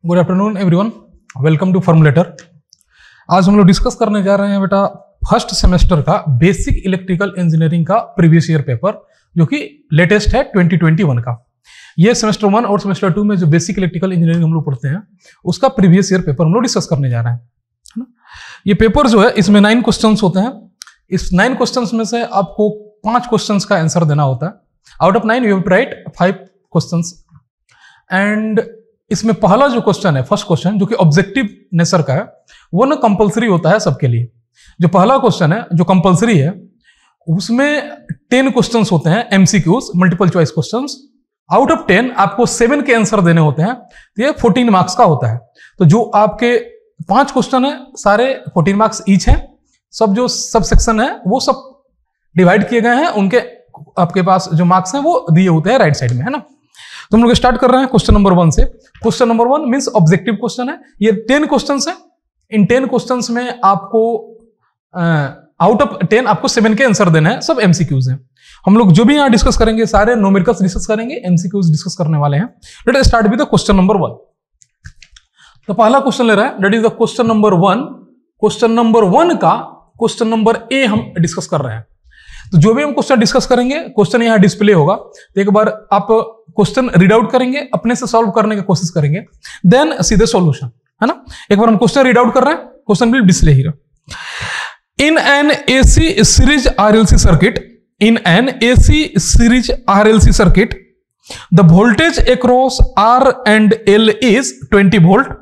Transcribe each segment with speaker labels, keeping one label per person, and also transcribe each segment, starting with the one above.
Speaker 1: Good afternoon everyone, welcome to formulator. आज हम लोग डिस्कस करने जा रहे हैं बेटा फर्स्ट सेमेस्टर का बेसिक इलेक्ट्रिकल इंजीनियरिंग का प्रीवियस ईयर पेपर, जो कि लेटेस्ट है 2021 का। ये सेमेस्टर 1 और सेमेस्टर 2 में जो बेसिक इलेक्ट्रिकल इंजीनियरिंग हम लोग पढ़ते हैं उसका प्रीवियस ईयर पेपर हम लोग डिस्कस करने जा रहे हैं, है ना। ये पेपर जो है इसमें 9 क्वेश्चंस होते हैं। इस 9 क्वेश्चंस में से आपको 5 क्वेश्चंस का आंसर देना होता है। Out of 9 you have to write 5 questions. And इसमें पहला जो क्वेश्चन है, फर्स्ट क्वेश्चन, जो कि ऑब्जेक्टिव नेचर का है, वो ना कंपलसरी होता है सबके लिए। जो पहला क्वेश्चन है जो कंपलसरी है उसमें 10 क्वेश्चंस होते हैं, MCQs, multiple choice questions. Out of 10 आपको 7 के आंसर देने होते हैं, तो ये 14 मार्क्स का होता है। तो जो आपके 5 क्वेश्चन है सारे 14 मार्क्स ईच हैं। सब जो सब सेक्शन है वो सब डिवाइड किए गए हैं, उनके आपके पास जो मार्क्स हैं वो दिए होते हैं राइट साइड में, है ना। तो हम लोग स्टार्ट कर रहे हैं क्वेश्चन नंबर 1 से। Question number 1 means objective question है। ये 10 क्वेश्चंस है। इन 10 क्वेश्चंस में आपको आउट ऑफ 10 आपको 7 के आंसर देने हैं। सब एमसीक्यूज हैं। हम लोग जो भी यहां डिस्कस करेंगे सारे न्यूमेरिकल्स डिस्कस करेंगे, एमसीक्यूज डिस्कस करने वाले हैं। Let us start with the question number 1। तो पहला क्वेश्चन ले रहा है, that is the question number 1। Question number 1 का क्वेश्चन नंबर ए हम डिस्कस कर रहे हैं। तो जो भी हम क्वेश्चन डिस्कस करेंगे, क्वेश्चन यहां डिस्प्ले होगा, तो एक बार आप क्वेश्चन रीड आउट करेंगे, अपने से सॉल्व करने की कोशिश करेंगे, देन सीधे सॉल्यूशन, है ना। एक बार हम क्वेश्चन रीड आउट कर रहे हैं, question will display here. In an AC series RLC circuit, in an AC series RLC circuit, the voltage across R and L is 20 volt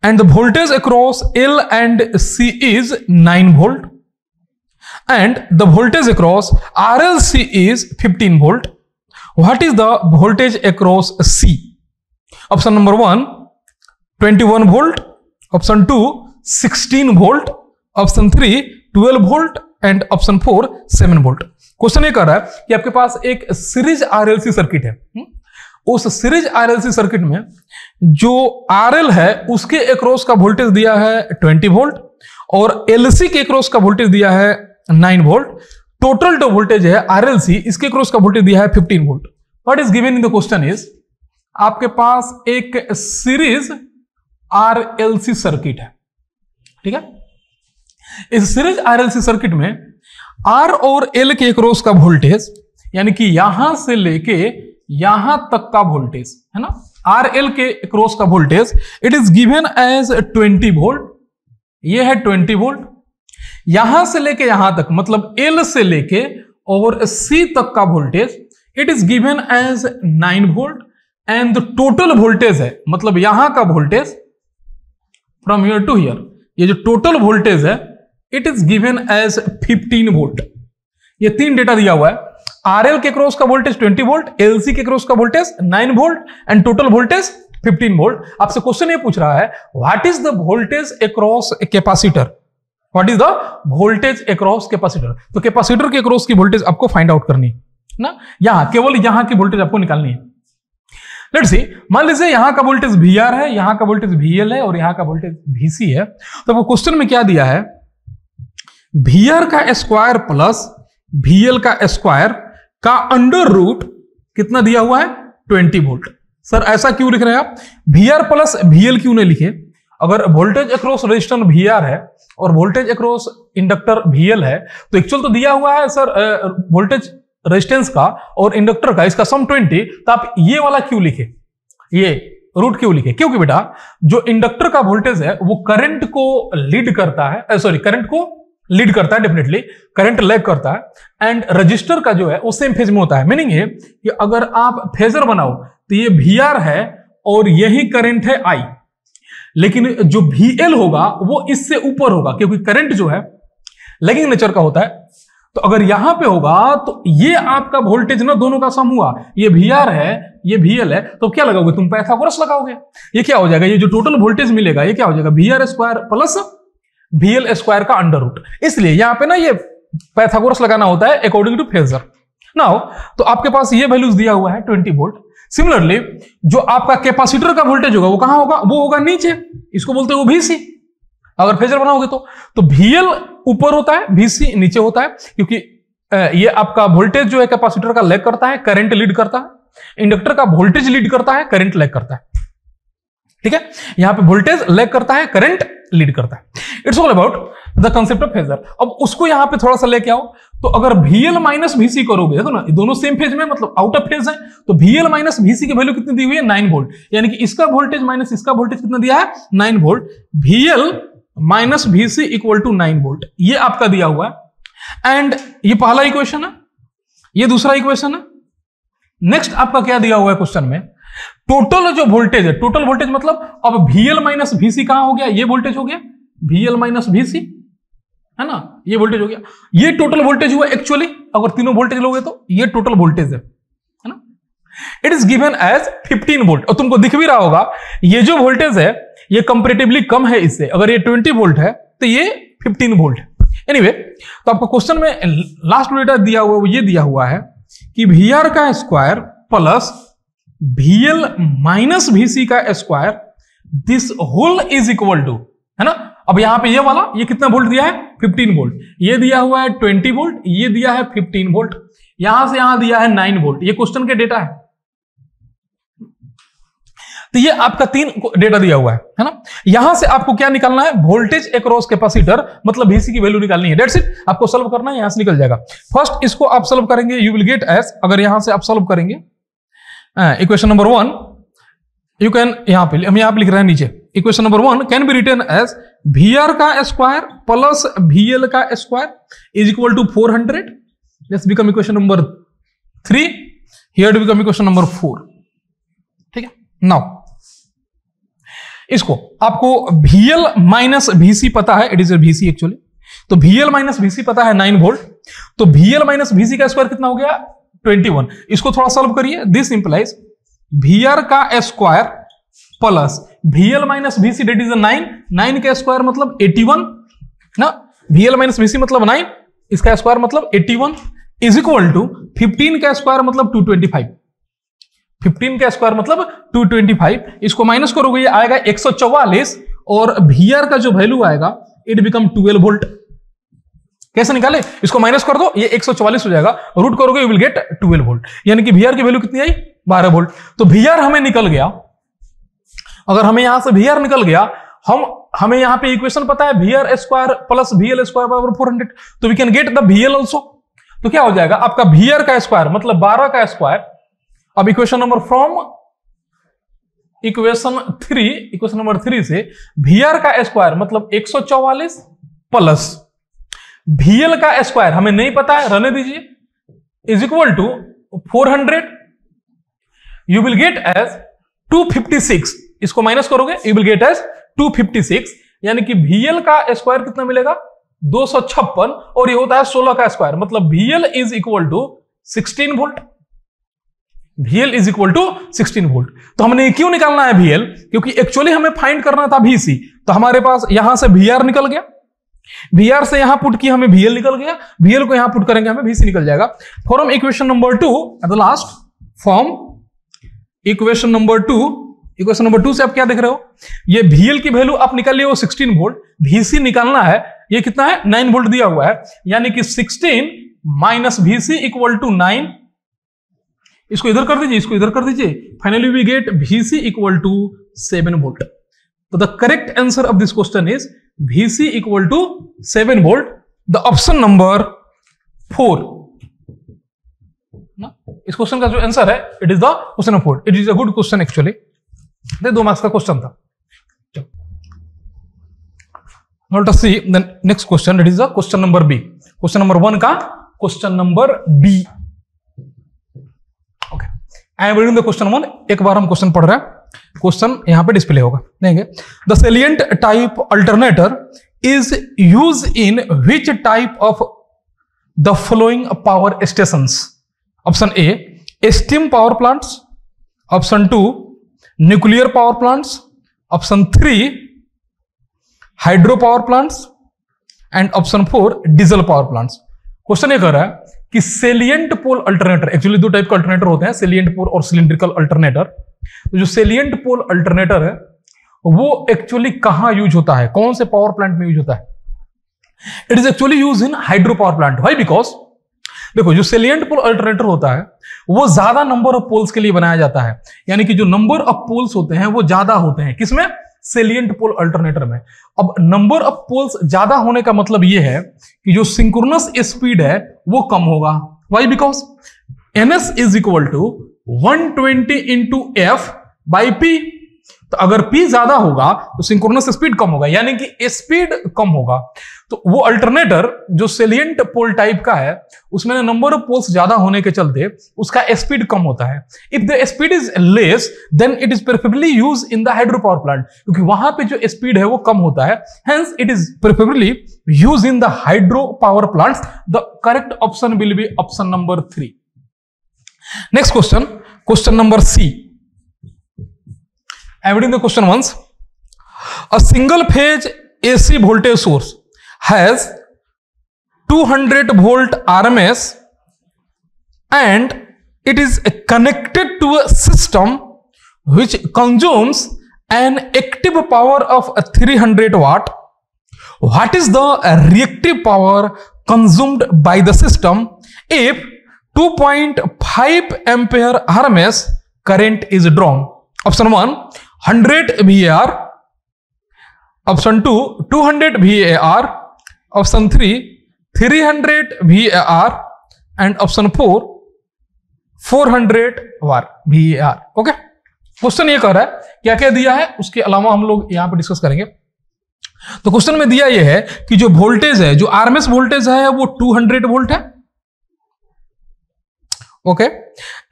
Speaker 1: and the voltage across L and C is 9 volt and the voltage across RLC is 15 volt. What is the voltage across C? Option number 1 21 volt, option 2 16 volt, option 3 12 volt and option 4 7 volt. Question ये कर रहा है कि आपके पास एक series RLC circuit है। उस series RLC circuit में जो आरएल है उसके अक्रॉस का वोल्टेज दिया है 20 वोल्ट और एलसी के अक्रॉस का वोल्टेज दिया है 9 वोल्ट। टोटल जो वोल्टेज है आरएलसी, इसके अक्रॉस का वोल्टेज दिया है 15 volt. What is given in the question is, आपके पास एक सीरीज आरएलसी सर्किट है, ठीक है। इस सीरीज आरएलसी सर्किट में आर और एल के अक्रॉस का वोल्टेज, यानी कि यहां से लेके यहां तक का वोल्टेज, है ना, आर एल के क्रॉस का voltage, it is given as 20 volt. ये है 20 वोल्ट। यहां से लेके यहां तक, मतलब एल से लेके और सी तक का voltage, it is given as 9 volt and the total voltage है, मतलब यहां का voltage from here to here, ये जो टोटल वोल्टेज है it is given as 15 volt. ये 3 डेटा दिया हुआ है। आरएल के क्रॉस का वोल्टेज 20 वोल्ट, एलसी के क्रॉस का voltage 9 volt and total voltage 15 volt. आपसे क्वेश्चन ये पूछ रहा है what is the voltage across a capacitor, what is the voltage across capacitor. तो कैपेसिटर के क्रॉस की वोल्टेज आपको फाइंड आउट करनी है ना, यहां केवल यहां की वोल्टेज आपको निकालनी है। लेट्स सी, मान लीजिए यहां का वोल्टेज VR है, यहां का वोल्टेज VL है और यहां का वोल्टेज VC है। तो आपको क्वेश्चन में क्या दिया है, VR का स्क्वायर प्लस VL का स्क्वायर का अंडर रूट कितना दिया हुआ है, 20 वोल्ट। सर ऐसा क्यों लिख रहे हैं आप, VR प्लस VL क्यों नहीं लिखे। अगर वोल्टेज अक्रॉस रेजिस्टेंस VR है और वोल्टेज अक्रॉस इंडक्टर VL है, तो एक्चुअल तो दिया हुआ है सर वोल्टेज रेजिस्टेंस का और इंडक्टर का, इसका सम 20, तो आप ये वाला क्यों लिखे, ये रूट क्यों लिखे। क्योंकि बेटा जो इंडक्टर का वोल्टेज है वो करंट को लीड करता है, सॉरी करंट को लीड करता है, डेफिनेटली करंट लैग करता है। एंड रजिस्टर का जो है वो सेम फेज में होता है। मीनिंग है कि अगर आप फेजर बनाओ तो ये VR है और यही करंट है I, लेकिन जो VL होगा वो इससे ऊपर होगा क्योंकि करंट जो है लैगिंग नेचर का होता है। तो अगर यहां पे होगा तो ये आपका वोल्टेज ना दोनों का सम हुआ, ये VR है ये VL है, तो क्या लगाओगे तुम, पाइथागोरस लगाओगे। ये क्या हो जाएगा, ये जो टोटल वोल्टेज मिलेगा ये क्या हो जाएगा, VR square plus VL square का अंडर रूट। इसलिए यहां पे ना ये पाइथागोरस लगाना होता है अकॉर्डिंग टू फेजर। नाउ तो आपके पास ये वैल्यूज दिया हुआ है 20 वोल्ट। सिमिलरली जो आपका कैपेसिटर का वोल्टेज होगा वो कहां होगा, वो होगा नीचे, इसको बोलते हैं वो VC। अगर फेजर बनाओगे तो VL ऊपर होता है, VC नीचे होता है, क्योंकि ये आपका वोल्टेज जो है कैपेसिटर का लैग करता है, करंट लीड करता है। इंडक्टर का वोल्टेज लीड करता है, करंट लैग करता है। ठीक है, यहां पे वोल्टेज लैग करता है, करंट लीड करता है। It's all about the concept of phasor. अब उसको यहां पे थोड़ा सा लेके आओ, तो अगर VL माइनस VC करोगे, देखो ना दोनों सेम फेज में, मतलब आउट ऑफ फेज है, तो VL माइनस VC की वैल्यू कितनी दी हुई है, 9 वोल्ट, यानी कि इसका वोल्टेज माइनस इसका वोल्टेज कितना दिया है, 9 volt. VL minus VC equal to 9 volt, ये आपका दिया हुआ है। एंड ये पहला इक्वेशन है, ये दूसरा इक्वेशन है। नेक्स्ट आपका क्या दिया हुआ है क्वेश्चन में, टोटल जो वोल्टेज है, टोटल वोल्टेज मतलब अब VL माइनस VC कहां हो गया, ये वोल्टेज हो गया, VL माइनस VC है ना, ये वोल्टेज हो गया, ये टोटल वोल्टेज हुआ एक्चुअली, अगर तीनों वोल्टेज लोगे तो ये टोटल वोल्टेज है ना। It is given as 15 volt, और तुमको दिख भी रहा होगा ये जो वोल्टेज है ये कंपैरेटिवली कम है इससे, अगर ये 20 वोल्ट है तो ये 15 वोल्ट है। एनीवे, तो आपको क्वेश्चन में लास्ट डेटा दिया हुआ वो ये दिया हुआ है कि VR का square plus VL minus VC का square, this whole is equal to, है ना। अब यहां पे ये वाला ये कितना वोल्ट दिया है, 15 वोल्ट, ये दिया हुआ है 20 वोल्ट, ये दिया है 15 वोल्ट, यहां से यहां दिया है 9 वोल्ट, ये क्वेश्चन के डेटा है। तो ये आपका 3 डेटा दिया हुआ है ना। यहां से आपको क्या निकालना है, वोल्टेज अक्रॉस कैपेसिटर, मतलब VC की वैल्यू निकालनी है, दैट्स इट। आपको सॉल्व करना है, यहां से निकल जाएगा। फर्स्ट इसको आप सॉल्व करेंगे, यू विल गेट एज, अगर यहां से आप सॉल्व करेंगे इक्वेशन नंबर 1, यू कैन, यहां पे हम यहां पे लिख रहे हैं नीचे, equation number 1 can be written as VR का स्क्वायर प्लस VL का square is equal to 400, this become equation number 3, here to become equation number 4। ठीक है, नाउ इसको आपको VL माइनस VC पता है, इट इज VC एक्चुअली, तो VL minus VC पता है 9 वोल्ट, तो VL माइनस VC का स्क्वायर कितना हो गया, 21। इसको थोड़ा सॉल्व करिए, दिस इंप्लाइज VR का square plus VL minus VC that is 9 का स्क्वायर मतलब 81 ना, VL माइनस VC मतलब 9, इसका स्क्वायर मतलब 81 इज इक्वल टू 15 का स्क्वायर मतलब 225, 15 का स्क्वायर मतलब 225, इसको माइनस करोगे ये आएगा 144, और VR का जो वैल्यू आएगा इट बिकम 12 वोल्ट। कैसे निकाले, इसको माइनस कर दो, ये 144 हो जाएगा, रूट करोगे यू विल गेट 12 वोल्ट, यानी कि VR की वैल्यू कितनी आई, 12 वोल्ट। तो VR हमें निकल गया, अगर हमें यहां से VR निकल गया, हमें यहां पे इक्वेशन पता है VR square plus VL square बराबर 400, तो we can get the VL also. तो क्या हो जाएगा आपका VR का स्क्वायर मतलब 12 का स्क्वायर। अब equation number from equation number 3 से VR का स्क्वायर मतलब 144 प्लस VL का स्क्वायर हमें नहीं पता है, रहने दीजिए, is equal to 400, you will get as 256, इसको माइनस करोगे यू विल गेट एज 256, यानी कि VL का स्क्वायर कितना मिलेगा 256, और ये होता है 16 का स्क्वायर, मतलब VL is equal to 16 volt, VL is equal to 16 volt. तो हमने क्यों निकालना है VL, क्योंकि एक्चुअली हमें फाइंड करना था VC, तो हमारे पास यहां से VR निकल गया, VR से यहां पुट किया हमें VL निकल गया, VL को यहां पुट करेंगे हमें VC निकल जाएगा। From equation number 2 at the last, from equation number 2 से आप क्या देख रहे हो, ये VL की वैल्यू आप निकाल लिए वो 16 वोल्ट, VC निकालना है, ये कितना है 9 वोल्ट दिया हुआ है, यानी कि 16 माइनस VC इक्वल टू 9, इसको इधर कर दीजिए, इसको इधर कर दीजिए, finally we get VC equal to 7 volt. तो the correct answer of this question is VC equal to 7 volt, the option number 4 ना। इस क्वेश्चन का जो आंसर है it is the question number 4, it is a good question actually, 2 marks का question था। Now let us see the next question, it is the question number B, question number 1 का question number B। Okay, I am reading the question 1, एक बार हम question पढ़ रहे हैं, question यहां पे डिस्प्ले होगा, देखेंगे। The salient type alternator is use in which type of the following power stations. Option A steam power plants, option 2 nuclear power plants, option 3 hydro power plants, and option 4 diesel power plants. Question ये कह रहा है कि salient pole alternator, actually 2 type का alternator होते हैं, salient पोल और cylindrical alternator. तो जो सेलिएंट पोल अल्टरनेटर है वो एक्चुअली कहां यूज होता है, कौन से पावर प्लांट में यूज होता है? It is actually use in hydro power plant. Why? Because देखो जो सेलिएंट पोल अल्टरनेटर होता है वो ज्यादा नंबर ऑफ पोल्स के लिए बनाया जाता है, यानी कि जो नंबर ऑफ पोल्स होते हैं वो ज्यादा होते हैं किसमें, सेलिएंट पोल अल्टरनेटर में। अब नंबर ऑफ पोल्स ज्यादा होने का मतलब ये है कि जो सिंक्रोनस स्पीड है वो कम होगा। Why, because ns is equal to 120 into F by P. तो अगर P ज्यादा होगा तो सिंक्रोनस स्पीड कम होगा, यानी कि स्पीड कम होगा। तो वो अल्टरनेटर जो सेलिएंट पोल टाइप का है उसमें नंबर ऑफ पोल्स ज्यादा होने के चलते उसका स्पीड कम होता है। If the speed is less than it is preferably use in the hydro power plant, क्योंकि वहां पे जो स्पीड है वो कम होता है, hence it is preferably use in the hydro power plants. The correct option will be option number 3। Next question, question number C. I'm reading the question once. A single phase AC voltage source has 200 volt RMS and it is connected to a system which consumes an active power of 300 watt. What is the reactive power consumed by the system if 2.5 ampere RMS current is drawn? Option 1 100 VAR, option 2 200 VAR, option 3 300 VAR and option 4 400 VAR। Okay, question ये कह रहा है क्या क्या दिया है, उसके अलावा हम लोग यहां पे डिस्कस करेंगे। तो क्वेश्चन में दिया यह है कि जो वोल्टेज है, जो आरएमएस वोल्टेज है वो 200 वोल्ट है। ओके,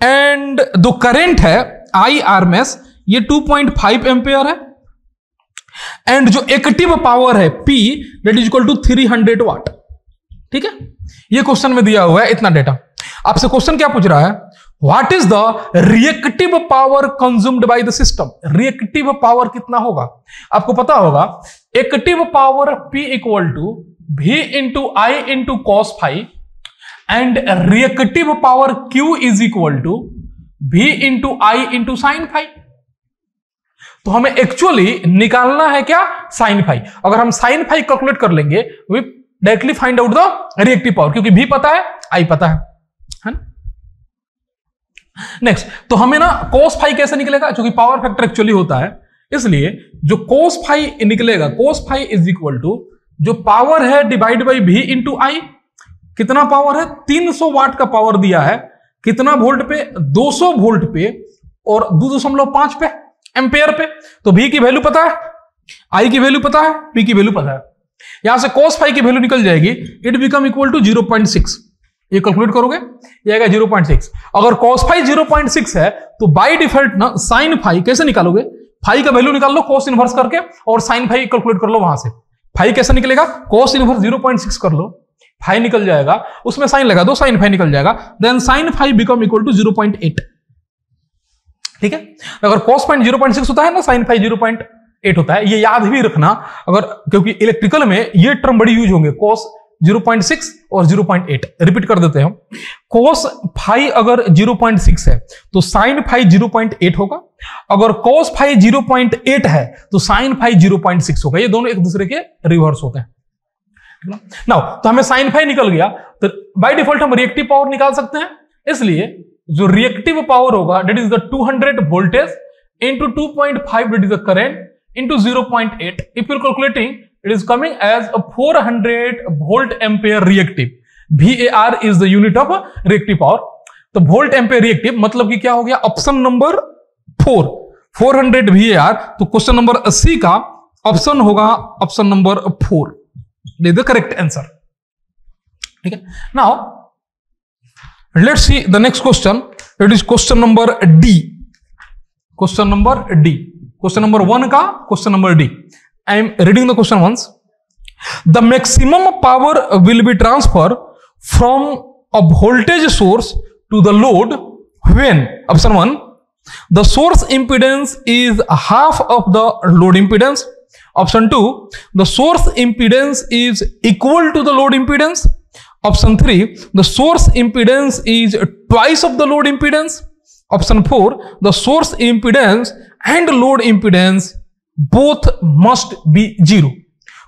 Speaker 1: एंड जो करंट है आई आरएमएस ये 2.5 एम्पेयर है, एंड जो एक्टिव पावर है P that is equal to 300 watt. ठीक है, ये क्वेश्चन में दिया हुआ है इतना डेटा। आपसे क्वेश्चन क्या पूछ रहा है, what is the reactive power consumed by the system. Reactive power कितना होगा, आपको पता होगा active power P equal to V into I into cos phi and reactive power Q is equal to V into I into sine phi. तो हमें actually निकालना है क्या, साइन फाई। अगर हम साइन फाई कैलकुलेट कर लेंगे we directly find out the reactive power, क्योंकि V पता है आई पता है ना। नेक्स्ट, तो हमें ना कोस फाई कैसे निकलेगा, क्योंकि पावर फैक्टर एक्चुअली होता है, इसलिए जो कोस फाई निकलेगा, cos phi is equal to जो पावर है divide by V into I. कितना पावर है, 300 वाट का पावर दिया है, कितना वोल्ट पे, 200 वोल्ट पे और 2.5 पे एम्पेयर पे। तो V की वैल्यू पता है, I की वैल्यू पता है, P की वैल्यू पता है। यहां से cos फाई की वैल्यू निकल जाएगी, इट बिकम इक्वल टू 0.6। ये कैलकुलेट करोगे ये आएगा 0.6। अगर cos फाई 0.6 है तो बाय डिफॉल्ट ना sin फाई कैसे निकालोगे, फाई का वैल्यू निकाल लो cos इनवर्स करके और sin फाई कैलकुलेट कर लो। वहां से फाई कैसे निकलेगा, cos इनवर्स 0.6 कर लो, फाई निकल जाएगा, उसमें साइन लगा दो, साइन फाई निकल जाएगा, then sine phi become equal to 0.8। ठीक है, अगर cos पॉइंट 0.6 होता है ना, साइन फाई 0.8 होता है, ये याद भी रखना। अगर क्योंकि इलेक्ट्रिकल में ये टर्म बड़ी यूज होंगे, cos 0.6 और 0.8। रिपीट कर देते हैं हम, cos फाई अगर 0.6 है तो साइन फाई 0.8 होगा, अगर cos फाई 0.8 है तो साइन फाई 0.6 होगा। ये दोनों एक दूसरे के रिवर्स होते हैं। नाउ तो हमें साइन फाई निकल गया, तो बाय डिफॉल्ट हम रिएक्टिव पावर निकाल सकते हैं। इसलिए जो रिएक्टिव पावर होगा that is the 200 voltage into 2.5 that is the current into 0.8। If you are calculating it is coming as a 400 volt ampere reactive. VAR is the unit of reactive power. तो volt ampere reactive मतलब कि क्या हो गया, option number 4 400 VAR। तो question number C का option होगा option number 4, the correct answer. ठीक है, now let's see the next question. It is question number D. Question number D. Question number 1 का question number D. I am reading the question once. The maximum power will be transferred from a voltage source to the load when, option 1, the source impedance is half of the load impedance. Option 2, the source impedance is equal to the load impedance. Option 3, the source impedance is twice of the load impedance. Option 4, the source impedance and load impedance both must be 0.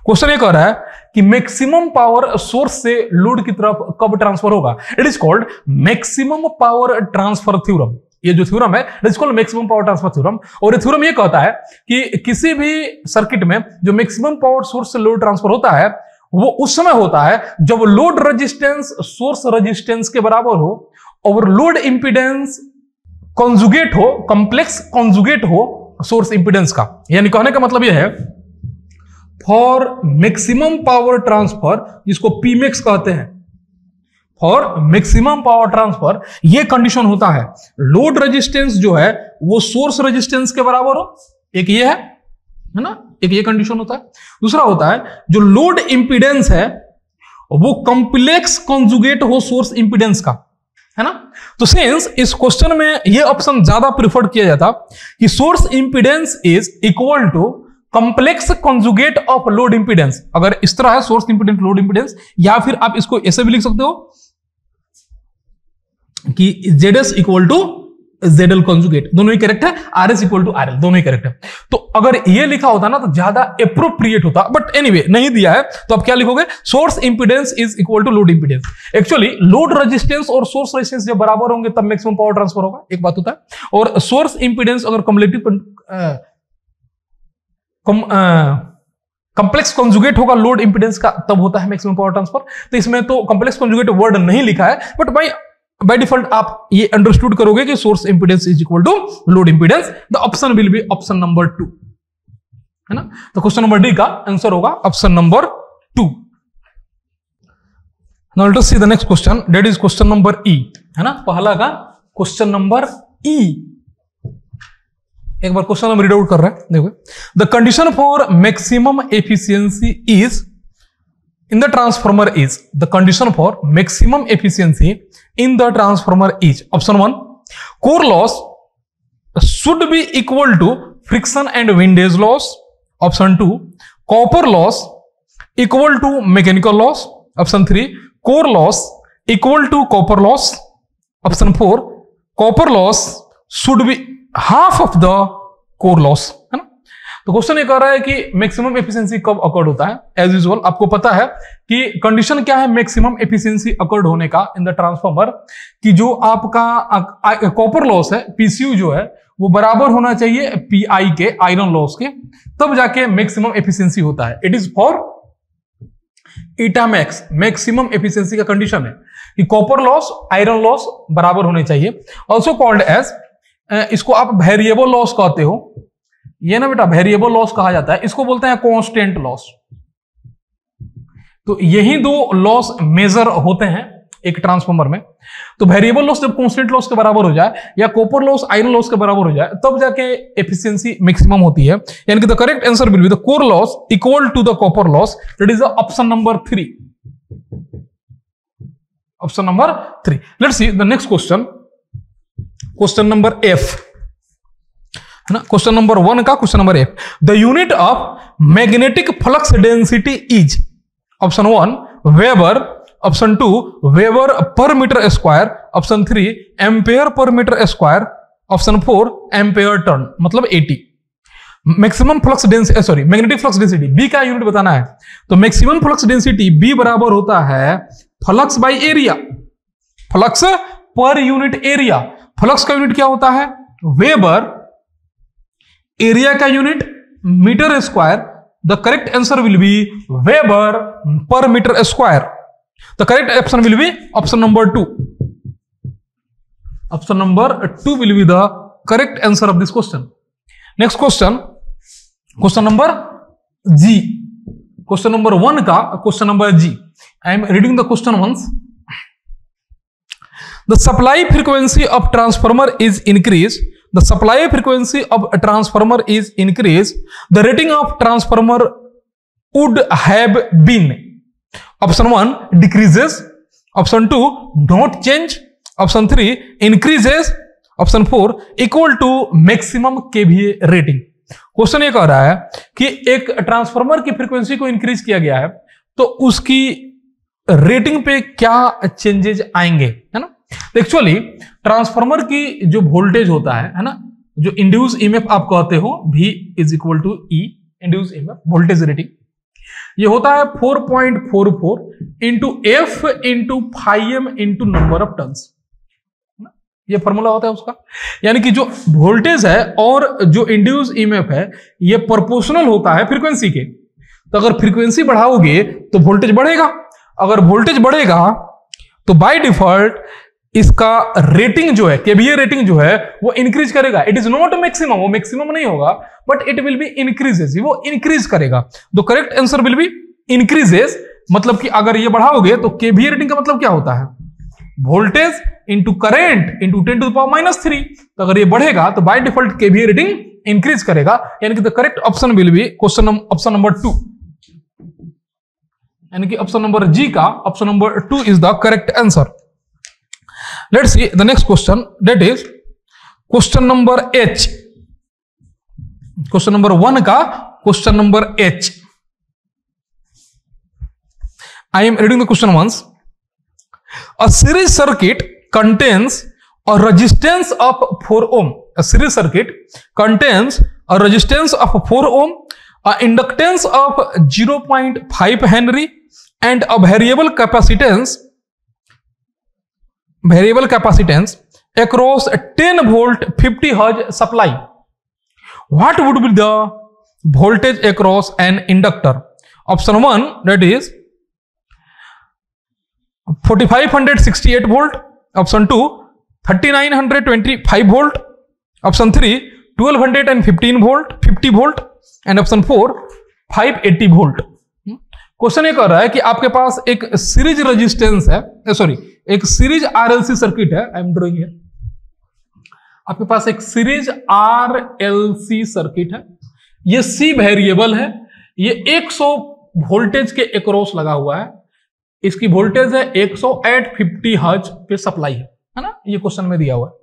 Speaker 1: Question ये कह रहा है कि maximum power source से load की तरफ कब transfer होगा। It is called maximum power transfer theorem. ये जो थ्योरम है it is called maximum power transfer theorem. और ये थ्योरम ये कहता है कि किसी भी सर्किट में जो मैक्सिमम पावर सोर्स से लोड ट्रांसफर होता है वो उस समय होता है जब लोड रेजिस्टेंस सोर्स रेजिस्टेंस के बराबर हो और लोड इंपीडेंस कॉन्जुगेट हो, कॉम्प्लेक्स कॉन्जुगेट हो सोर्स इंपीडेंस का। यानी कहने का मतलब यह है फॉर मैक्सिमम पावर ट्रांसफर, जिसको पीमैक्स कहते हैं, फॉर मैक्सिमम पावर ट्रांसफर ये कंडीशन होता है लोड रेजिस्टेंस जो है वो सोर्स रेजिस्टेंस के बराबर हो। एक ये है ना, एक ये कंडीशन होता है। दूसरा होता है जो लोड इंपीडेंस है वो कॉम्प्लेक्स कॉन्जुगेट हो सोर्स इंपीडेंस का, है ना। तो सिंस इस क्वेश्चन में ये ऑप्शन ज्यादा प्रिफर्ड किया जाता कि source impedance is equal to complex conjugate of load impedance. अगर इस तरह है सोर्स इंपीडेंस लोड इंपीडेंस, या फिर आप इसको ऐसे भी लिख सकते हो कि ZS equal to ZL conjugate, दोनों ही करेक्ट है। RS इक्वल टू RL, दोनों ही करेक्ट है। तो अगर ये लिखा होता ना तो ज्यादा एप्रोप्रिएट होता, बट एनीवे नहीं दिया है तो आप क्या लिखोगे, source impedance is equal to load impedance. Actually load resistance और सोर्स रेजिस्टेंस जब बराबर होंगे तब मैक्सिमम पावर ट्रांसफर होगा, एक बात होता है। और सोर्स इंपीडेंस अगर कॉम्प्लेक्स कॉन्जुगेट होगा लोड इंपीडेंस का तब होता है मैक्सिमम पावर ट्रांसफर। तो इसमें तो कॉम्प्लेक्स कॉन्जुगेट वर्ड नहीं लिखा है, बट बाय डिफॉल्ट आप ये अंडरस्टूड करोगे कि source impedance is equal to load impedance. The option will be option number 2, है ना। तो क्वेश्चन नंबर डी का आंसर होगा option number 2। Now let us see the next question, that is question number E, है ना। पहला का question number E. एक बार क्वेश्चन हम रीड आउट कर रहे हैं, देखो। The condition for maximum efficiency is in the transformer is, the condition for maximum efficiency in the transformer is, option 1 core loss should be equal to friction and windage loss, option 2 copper loss equal to mechanical loss, option 3 core loss equal to copper loss, option 4 copper loss should be half of the core loss, है ना। तो question ये कह रहा है कि maximum efficiency कब occurred होता है। एज यूजुअल आपको पता है कि कंडीशन क्या है मैक्सिमम एफिशिएंसी अकर्ड होने का इन द ट्रांसफार्मर, कि जो आपका कॉपर लॉस है पीसीयू जो है वो बराबर होना चाहिए पीआई के, आयरन लॉस के, तब जाके मैक्सिमम एफिशिएंसी होता है। It is for eta max, maximum efficiency का कंडीशन है कि कॉपर लॉस आयरन लॉस बराबर होने चाहिए। ऑल्सो कॉल्ड एज, इसको आप वेरिएबल लॉस कहते हो, ये ना बेटा वेरिएबल लॉस कहा जाता है, इसको बोलते हैं कांस्टेंट लॉस। तो यही दो लॉस मेजर होते हैं एक ट्रांसफार्मर में। तो वेरिएबल लॉस जब कांस्टेंट लॉस के बराबर हो जाए या कॉपर लॉस आयरन लॉस के बराबर हो जाए तब जाके एफिशिएंसी मैक्सिमम होती है। यानी कि the correct answer will be the core loss equal to the copper loss, that is the option number 3, option number 3। Let's see the next question, question number F, है ना। क्वेश्चन नंबर 1 का question number F, the unit of magnetic flux density is, option 1 weber, option 2 weber per metre square, option 3 ampere per metre square, option 4 ampere turn, मतलब 80। Maximum flux density, sorry magnetic flux density B का unit बताना है। तो maximum flux density B बराबर होता है flux by area, flux per unit area. Flux का unit क्या होता है वेबर, एरिया का unit metre square. The correct answer will be weber per metre square. The correct option will be option number 2, option number 2 will be the correct answer of this question. Next question, question number G, question number 1 का question number G. I am reading the question once. The supply frequency of transformer is increase, the supply frequency of a transformer is increased, the rating of transformer would have been, option 1 decreases, option 2 don't change, option 3 increases, option 4 equal to maximum kVA rating। Question ये कह रहा है कि एक transformer की frequency को increase किया गया है तो उसकी रेटिंग पे क्या चेंजेस आएंगे, है ना। एक्चुअली ट्रांसफार्मर की जो वोल्टेज होता है ना, जो इंड्यूस ईएमएफ आप कहते हो V is equal to E induce EMF voltage rating, ये होता है 4.44 into F into five into number of turns. ये फॉर्मूला होता है उसका, यानी कि जो वोल्टेज है और जो इंड्यूस ईएमएफ है ये प्रोपोर्शनल होता है फ्रीक्वेंसी के। तो अगर फ्रीक्वेंसी बढ़ाओगे तो वोल्टेज बढ़ेगा, अगर वोल्टेज बढ़ेगा तो बाय डिफॉल्ट इसका रेटिंग जो है, केवीए रेटिंग जो है वो इंक्रीज करेगा। इट इज नॉट मैक्सिमम, वो मैक्सिमम नहीं होगा but it will B increases, वो इंक्रीज करेगा। The correct answer will B increases, मतलब कि अगर ये बढ़ाओगे तो केवीए रेटिंग का मतलब क्या होता है, वोल्टेज इंटू करेंट इंटू 10⁻³ तो अगर ये बढ़ेगा तो by default KVA rating increase करेगा, यानी कि the correct option will be option number 2, यानी कि ऑप्शन नंबर जी का option number 2 is the correct answer. Let's see the next question, that is question number H. Question number 1 का question number H. I am reading the question once. A series circuit contains a resistance of 4 ohm. A series circuit contains a resistance of 4 ohm, a inductance of 0.5 Henry, and a variable capacitance across 10 volt 50 Hz supply. What would be the voltage across an inductor? Option 1, that is 4568 volt, option 2 3925 volt, option 3 1215 volt 50 volt, and option 4 580 volt। Question ये कर रहा है कि आपके पास एक series resistance है, sorry एक series RLC circuit है, आई एम ड्रॉइंग हियर। आपके पास एक सीरीज आरएलसी सर्किट है, ये सी वेरिएबल है, ये 100 वोल्टेज के अक्रॉस लगा हुआ है, इसकी वोल्टेज है 10850 हर्ट्ज पे सप्लाई है ना, ये क्वेश्चन में दिया हुआ है।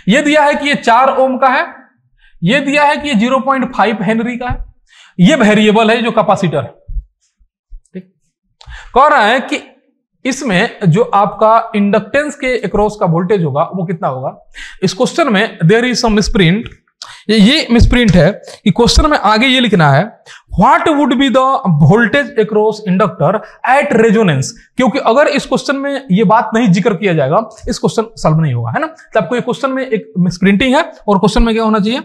Speaker 1: ये दिया है कि ये 4 ओम का है, ये दिया है कि ये 0.5 हेनरी का है, ये वेरिएबल है जो कैपेसिटर है। ठीक, कह रहा है कि इसमें जो आपका इंडक्टेंस के अक्रॉस का वोल्टेज होगा वो कितना होगा। इस क्वेश्चन में देयर इज सम मिसप्रिंट, ये मिसप्रिंट है कि क्वेश्चन में आगे ये लिखना है what would be the voltage across inductor at resonance, क्योंकि अगर इस क्वेश्चन में ये बात नहीं जिक्र किया जाएगा इस क्वेश्चन सॉल्व नहीं होगा, है ना। तो आपको ये क्वेश्चन में एक मिसप्रिंटिंग है और क्वेश्चन में क्या होना चाहिए,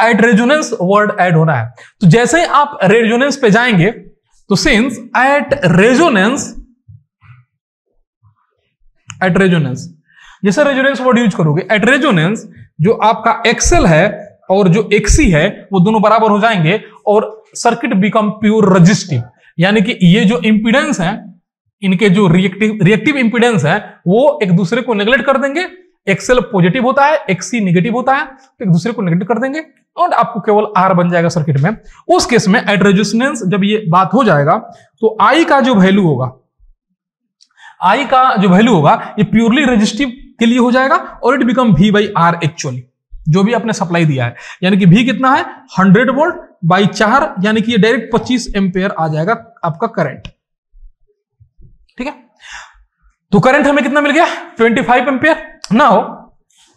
Speaker 1: एट रेजोनेंस वर्ड ऐड होना है। तो जैसे ही आप रेजोनेंस पे जाएंगे तो सिंस एट रेजोनेंस जैसे रेजोनेंस वर्ड यूज करोगे, एट रेजोनेंस जो आपका एक्सएल है और जो एक्सी है वो दोनों बराबर हो जाएंगे और सर्किट बिकम प्योर रेजिस्टिव, यानी कि ये जो इंपीडेंस है, इनके जो रिएक्टिव इंपीडेंस है वो एक दूसरे को नेगलेक्ट कर देंगे। एक्सएल पॉजिटिव होता है, एक्सी नेगेटिव होता है, तो एक दूसरे को नेगेटिव कर देंगे और आपको केवल आर बन जाएगा सर्किट में। उस केस में एट रेजिस्टेंस जब ये बात हो जाएगा तो आई का जो वैल्यू होगा, आई का जो वैल्यू होगा ये प्योरली रेजिस्टिव के लिए हो जाएगा और it become V by R actually, जो भी आपने सप्लाई दिया है, यानी कि V कितना है 100 वोल्ट बाई 4, यानी कि ये डायरेक्ट 25 एम्पेयर आ जाएगा आपका करंट। ठीक है, तो करंट हमें कितना मिल गया 25 एम्पेयर। नाउ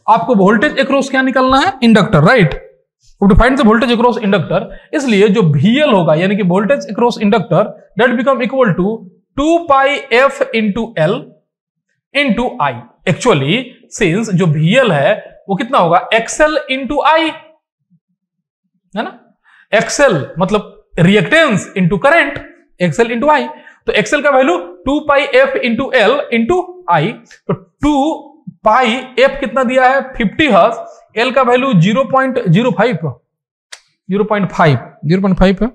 Speaker 1: आपको वोल्टेज अक्रॉस क्या निकालना है, inductor, right. To find the voltage across inductor, इसलिए जो VL होगा यानी कि voltage across inductor that become equal to 2 pi f into L into I। Actually since जो VL है वो कितना होगा XL इंटू I, है ना। XL मतलब reactance into current, XL into I, तो XL का value 2 pi f into L into I, तो 2 पाई f कितना दिया है 50 हर्ट्ज, L का वैल्यू 0.05 है,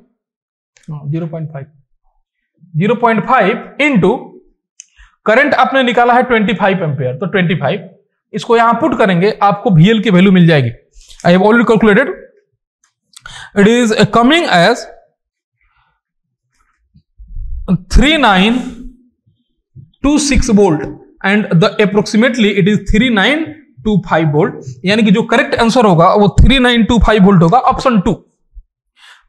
Speaker 1: 0.5 इंटू करंट आपने निकाला है 25 एम्पेयर, तो 25 इसको यहां पुट करेंगे आपको VL की वैल्यू मिल जाएगी। I have already calculated, it is coming as 3926 volt and the approximately it is 3925 volt, यानी कि जो करेक्ट आंसर होगा वो 3925 वोल्ट होगा, ऑप्शन 2।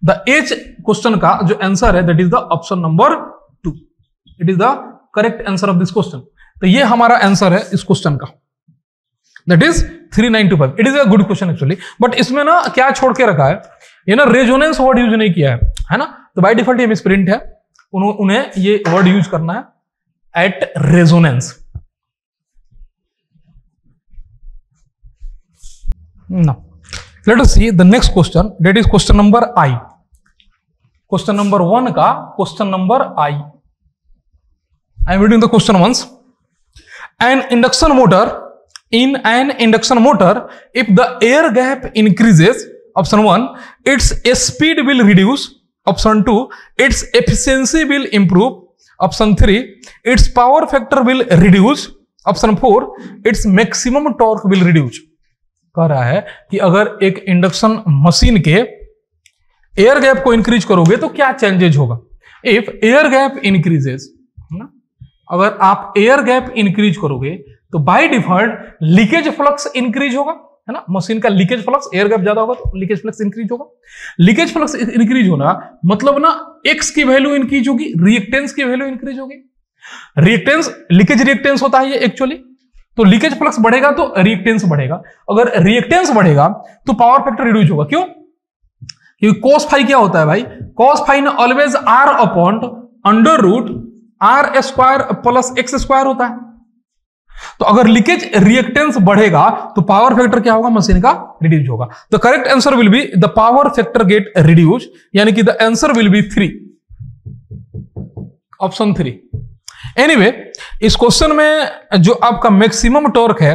Speaker 1: द एच क्वेश्चन का जो आंसर है that is the option number 2, it is the correct answer of this question. तो ये हमारा आंसर है इस क्वेश्चन का, that is 3925। It is a good question actually, but इसमें ना क्या छोड़ के रखा है, ये ना रेजोनेंस वर्ड यूज नहीं किया है ना, तो बाय डिफॉल्ट ये मिसप्रिंट है। उन्हें ये वर्ड यूज करना है at resonance. Now, let us see the next question. That is question number I. Question number 1 का question number I. I am reading the question once. An induction motor, in an induction motor, if the air gap increases, option 1, its speed will reduce. Option 2, its efficiency will improve. Option 3, its power factor will reduce. Option 4, its maximum torque will reduce. कह रहा है कि अगर एक induction machine के air gap को increase करोगे तो क्या चेंजेज होगा। इफ एयर गैप इंक्रीजेस, अगर आप एयर गैप इंक्रीज करोगे तो by default leakage flux increase होगा, है ना। मशीन का लीकेज फ्लक्स, एयर गैप ज्यादा होगा तो लीकेज फ्लक्स इंक्रीज होगा। लीकेज फ्लक्स इंक्रीज होना मतलब ना एक्स की वैल्यू इंक्रीज होगी, रिएक्टेंस की वैल्यू इंक्रीज होगी। रिएक्टेंस, लीकेज रिएक्टेंस होता है ये एक्चुअली, तो लीकेज फ्लक्स बढ़ेगा तो रिएक्टेंस बढ़ेगा। अगर रिएक्टेंस बढ़ेगा तो पावर फैक्टर रिड्यूस होगा। क्यों? क्योंकि कॉस फाई क्या होता है भाई, कॉस फाई ना always R upon under root R square plus X square होता है। तो अगर लीकेज रिएक्टेंस बढ़ेगा तो पावर फैक्टर क्या होगा, मशीन का रिड्यूस होगा। The correct answer will be the power factor get reduce, यानी कि the answer will B 3, option 3। Anyway, इस क्वेश्चन में जो आपका मैक्सिमम टॉर्क है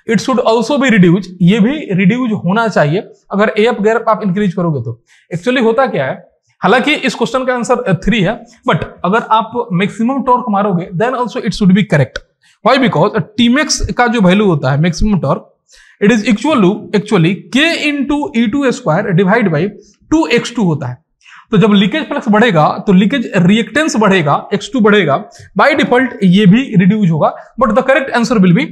Speaker 1: it should also be reduce, ये भी रिड्यूज होना चाहिए अगर एफ गैप आप इंक्रीज करोगे तो। एक्चुअली होता क्या है, हालांकि इस क्वेश्चन का आंसर 3 है, बट अगर आप मैक्सिमम टॉर्क मारोगे then also it should be correct. Why? Because T max का जो वैल्यू होता है maximum torque, it is equal to actually K into E2 square divide by 2x2 होता है। तो जब लीकेज फ्लक्स बढ़ेगा तो लीकेज रिएक्टेंस बढ़ेगा, x2 बढ़ेगा, बाय डिफॉल्ट ये भी रिड्यूस होगा, but the correct answer will be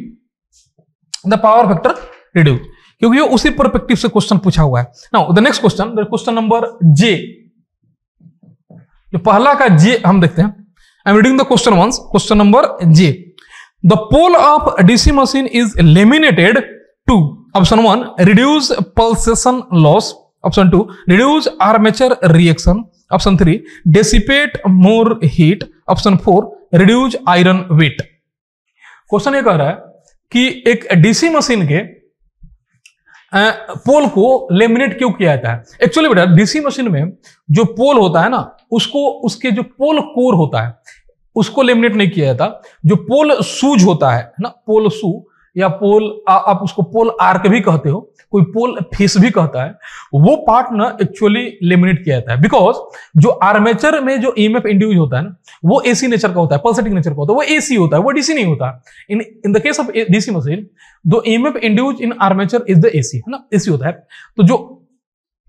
Speaker 1: the power factor reduce, क्योंकि ये उसी परस्पेक्टिव से क्वेश्चन पूछा हुआ है। Now the next question, question number J, जो पहला का जे हम देखते हैं। I am reading the question once. Question number J, the pole of DC machine is laminated to, option 1 reduce pulsation loss, option 2 reduce armature reaction, option 3 dissipate more heat, option 4 reduce iron wait. Question ये कह रहा है कि एक DC machine के पोल को laminate क्यों किया जाता है। एक्चुअली बेटा डीसी मशीन में जो पोल होता है ना, उसको उसके जो पोल कोर होता है उसको लेमिनेट नहीं किया जाता। जो पोल सूज होता है ना, पोल सू या पोल आप उसको पोल आर्क भी कहते हो, कोई पोल फेस भी कहता है, वो पार्ट ना एक्चुअली लेमिनेट किया जाता है। बिकॉज जो आर्मेचर में जो ईएमएफ इंड्यूस होता है ना, वो एसी नेचर का होता है, पल्सेटिंग नेचर का होता है, वो एसी होता है, वो डीसी नहीं होता। इन the case of DC machine the EMF induce in armature is the AC, है ना, एसी होता है। तो जो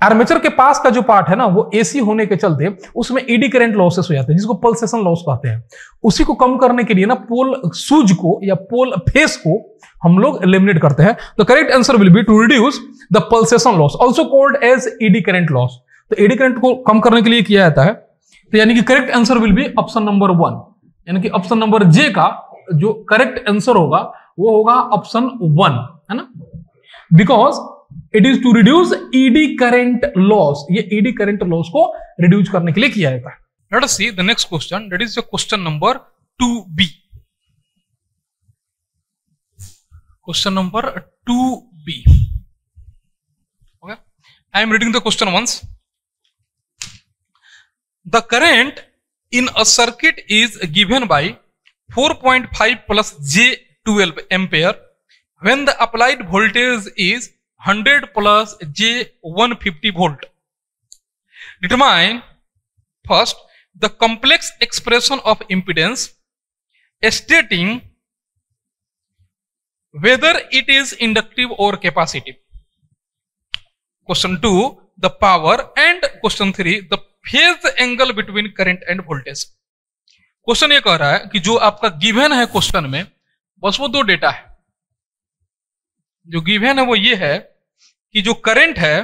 Speaker 1: आर्मेचर के पास का जो पार्ट है ना, वो एसी होने के चलते उसमें एडी करंट लॉसेस हो जाते हैं, जिसको पल्सेशन लॉस कहते हैं। उसी को कम करने के लिए ना पोल सूज को या पोल फेस को हम लोग एलिमिनेट करते हैं। तो correct answer will be to reduce the pulsation loss, also called as eddy current loss. तो एडी करंट को कम करने के लिए किया जाता है। तो यानी कि correct answer will be option number 1, यानी कि ऑप्शन नंबर जे का जो करेक्ट आंसर होगा वो होगा ऑप्शन 1, है ना, because it is to reduce eddy current loss. ये ईडी करंट लॉस को रिड्यूस करने के लिए किया जाता है। Let us see the next question, that is the question number 2b। Question number 2b, okay, I am reading the question once. The current in a circuit is given by 4.5 plus J12 ampere when the applied voltage is 100 plus J150 volt. Determine first the complex expression of impedance stating whether it is inductive or capacitive. Question 2 the power, and question 3 the phase angle between current and voltage. Question ये कह रहा है कि जो आपका given है question में बस वो 2 डेटा है। जो गिवन है वो ये है कि जो करंट है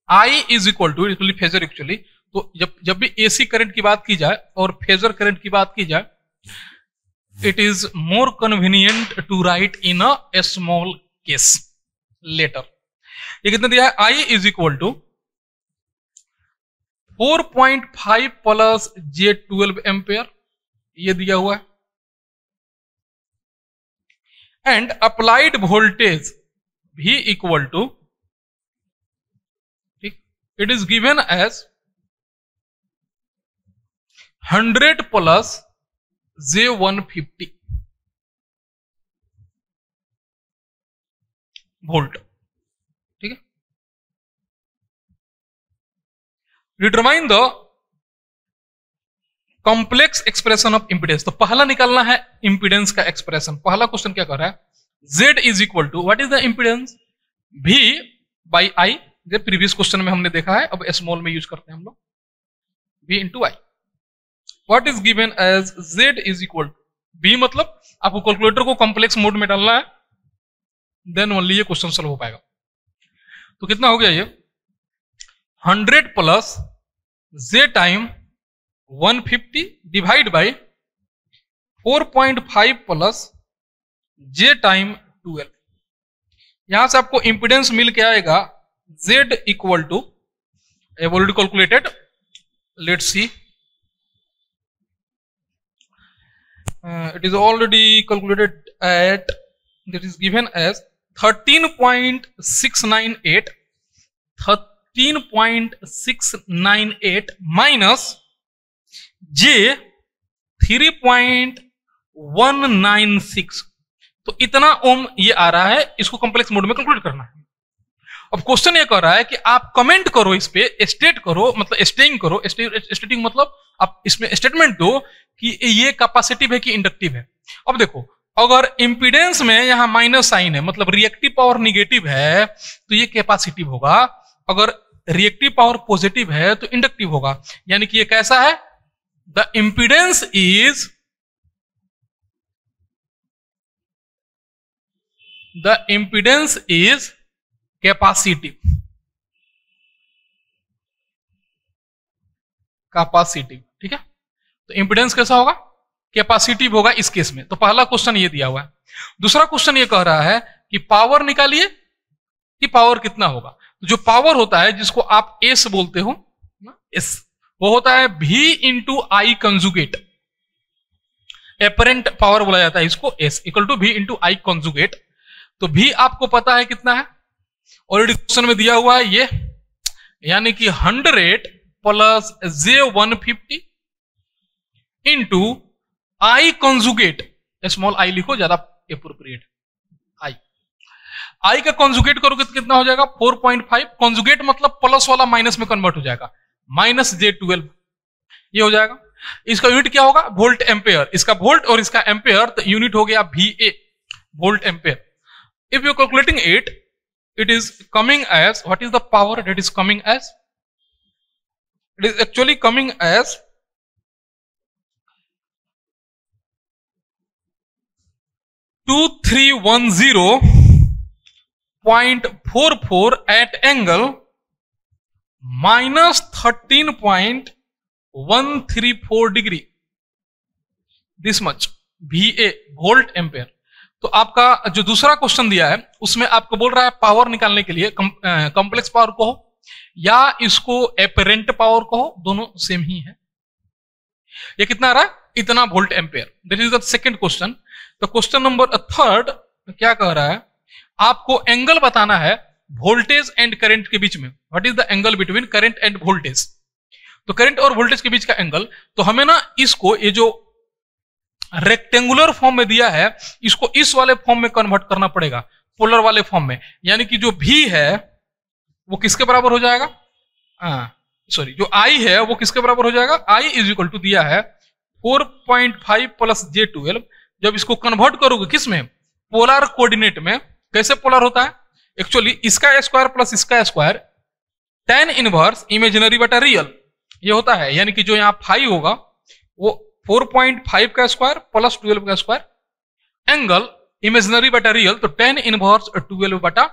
Speaker 1: I is equal to phasor actually, तो जब भी एसी करंट की बात की जाए और फेजर करंट की बात की जाए, it is more convenient to write in a small case letter. ये कितना दिया है, I is equal to 4.5 plus J12 ampere, ये दिया हुआ है, and applied voltage V equal to, ठीक, it is given as 100 plus J150 volt, ठीक है। Determine the complex expression of impedance, तो पहला निकालना है इंपीडेंस का एक्सप्रेशन। पहला क्वेश्चन क्या कर रहा है, Z is equal to what is the impedance, V by I, जो प्रीवियस क्वेश्चन में हमने देखा है, अब स्मॉल में यूज करते हैं हम लोग, V into I। What is given as Z is equal to V, मतलब आपको कैलकुलेटर को कॉम्प्लेक्स मोड में डालना है, देन ओनली ये क्वेश्चन सॉल्व हो पाएगा। तो कितना हो गया ये, 100 plus J time 150 divide by 4.5 plus J time 12। यहां से आपको इंपीडेंस मिल के आएगा Z equal to, I already calculated, let's see, it is already calculated at, that is given as 13.698 minus J 3.196, तो इतना ओम ये आ रहा है, इसको कॉम्प्लेक्स मोड में कैलकुलेट करना है। अब क्वेश्चन ये कह रहा है कि आप कमेंट करो, इस पे स्टेट करो, मतलब स्टेइंग करो, स्टेटिंग मतलब आप इसमें स्टेटमेंट दो कि ये कैपेसिटिव है कि इंडक्टिव है। अब देखो, अगर इंपीडेंस में यहां माइनस साइन है, मतलब रिएक्टिव पावर निगेटिव है, तो ये कैपेसिटिव होगा, अगर रिएक्टिव पावर पॉजिटिव है तो इंडक्टिव होगा। यानी कि ये कैसा है, द इंपीडेंस इज कैपेसिटिव, ठीक है। तो इंपीडेंस कैसा होगा, कैपेसिटिव होगा इस केस में। तो पहला क्वेश्चन ये दिया हुआ है। दूसरा क्वेश्चन ये कह रहा है कि पावर निकालिए कि पावर कितना होगा। तो जो पावर होता है, जिसको आप एस बोलते हो, एस, वो होता है V into I conjugate, apparent power बोला जाता है इसको, S equal to V into I conjugate. तो V आपको पता है कितना है, ऑलरेडी क्वेश्चन में दिया हुआ है ये, यानी कि 100 plus J150 into I conjugate, small I लिखो, ज्यादा एप्रोप्रिएट, आई का कॉन्जुगेट करोगे तो कितना हो जाएगा, 4.5, कॉन्जुगेट मतलब प्लस वाला माइनस में कन्वर्ट हो जाएगा, माइनस J12, ये हो जाएगा। इसका यूनिट क्या होगा, वोल्ट एम्पेयर, इसका वोल्ट और इसका एम्पेयर, तो यूनिट हो गया VA, volt ampere. If you calculating it is coming as, what is the power that is coming as, it is actually coming as 2310.44 at angle minus 13.134 degree, this much VA, volt ampere. तो आपका जो दूसरा question दिया है उसमें आपको बोल रहा है पावर निकालने के लिए कॉम्प्लेक्स पावर कहो या इसको एपरेंट पावर कहो, दोनों सेम ही है। ये कितना आ रहा है, इतना volt ampere. This is the second question. तो क्वेश्चन नंबर थर्ड क्या कह रहा है, आपको एंगल बताना है वोल्टेज एंड करंट के बीच में। What is the angle between current end voltage. तो करंट और वोल्टेज के बीच का एंगल, तो हमें ना इसको, ये जो रेक्टेंगुलर फॉर्म में दिया है, इसको इस वाले फॉर्म में कन्वर्ट करना पड़ेगा, पोलर वाले फॉर्म में। यानी कि जो V है वो किसके बराबर हो जाएगा, सॉरी जो I है वो किसके बराबर हो जाएगा, I इज इक्वल टू दिया है 4.5 प्लस J12। जब इसको कन्वर्ट करोगे किस में, पोलर कोऑर्डिनेट में। कैसे पोलर होता है, एक्चुअली इसका स्क्वायर प्लस इसका स्क्वायर, tan इनवर्स इमेजिनरी बटा रियल, ये होता है। यानी कि जो यहाँ 5 होगा वो 4.5 का स्क्वायर प्लस 12 का स्क्वायर, एंगल इमेजिनरी बटा रियल, तो tan इनवर्स 12 बटा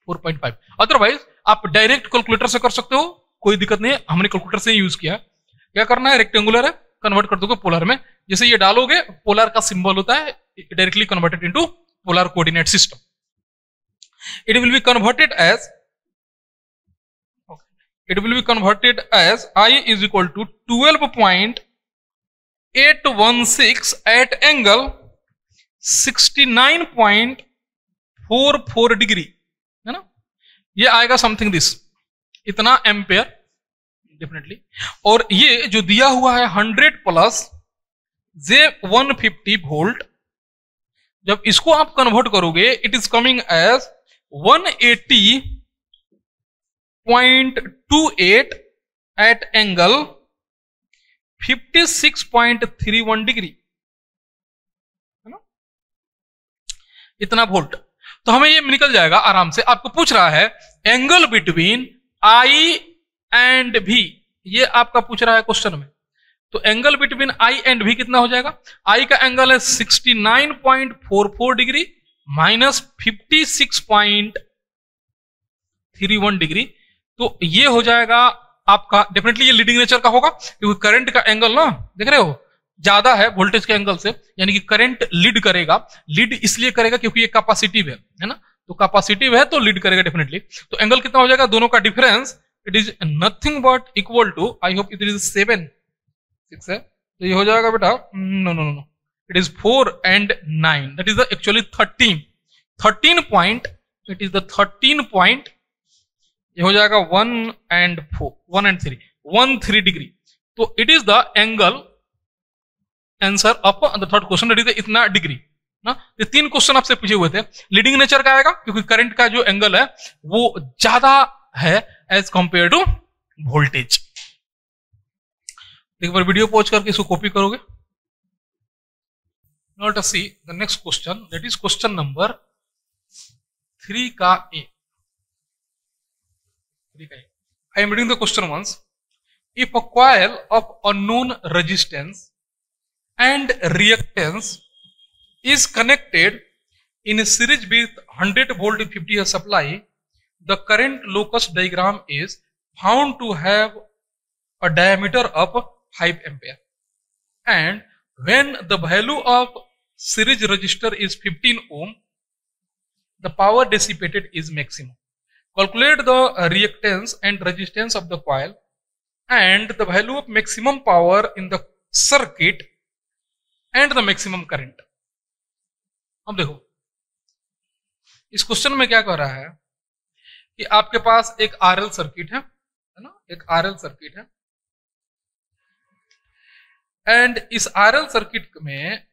Speaker 1: 4.5। अदरवाइज आप डायरेक्ट कैलकुलेटर से कर सकते हो, कोई दिक्कत नहीं है, हमने कैलकुलेटर से ही यूज किया। क्या करना है, रेक्टेंगुलर है, कन्वर्ट कर दोगे पोलर में। जैसे ये डालोगे, पोलर का सिंबल होता है, directly converted into polar coordinate system. It will be converted as, it will be converted as I is equal to 12.816 at angle 69.44 degree, है ना, ये आएगा समथिंग दिस, इतना एम्पेयर डेफिनेटली। और ये जो दिया हुआ है 100 प्लस J150 वोल्ट, जब इसको आप कन्वर्ट करोगे it is coming as 180.28 at angle 56.31 degree, है ना, इतना वोल्ट। तो हमें ये निकल जाएगा आराम से। आपको पूछ रहा है एंगल बिटवीन आई एंड भी, ये आपका पूछ रहा है क्वेश्चन में। तो एंगल बिटवीन आई एंड भी कितना हो जाएगा? आई का एंगल है 69.44 डिग्री माइनस 56.31 डिग्री, तो ये हो जाएगा आपका, डेफिनेटली ये लीडिंग नेचर का होगा क्योंकि करंट का एंगल ना, देख रहे हो, ज्यादा है वोल्टेज के एंगल से, यानी कि करंट लीड करेगा। लीड इसलिए करेगा क्योंकि ये कैपेसिटिव है ना, तो कैपेसिटिव है तो लीड करेगा डेफिनेटली। तो एंगल कितना हो जाएगा दोनों का difference? It is nothing but equal to, I hope it is 7 6 है, तो ये हो जाएगा बेटा, no no no, it is 4 and 9, that is the actually 13 point, it is the 13 point, ये हो जाएगा 1 and 3 13 डिग्री। तो it is the angle answer of the third question, that is इतना डिग्री ना। ये 3 क्वेश्चन आपसे पूछे हुए थे। लीडिंग नेचर का आएगा क्योंकि करंट का जो एंगल है वो ज्यादा है एज कंपेयर टू वोल्टेज। एक बार वीडियो पॉज करके इसको कॉपी करोगे। Now let us see the next question, that is question number 3 का ए। I am reading the question once. If a coil of unknown resistance and reactance is connected in a series with 100 volt 50 A supply, the current locus diagram is found to have a diameter of 5 ampere, and when the value of series resistor is 15 ohm, the power dissipated is maximum. Calculate the reactance and resistance of the coil and the value of maximum power in the circuit and the maximum current. अब देखो इस question में क्या कर रहा है कि आपके पास एक आरएल सर्किट है ना, एक आरएल सर्किट है, एंड इस आरएल सर्किट में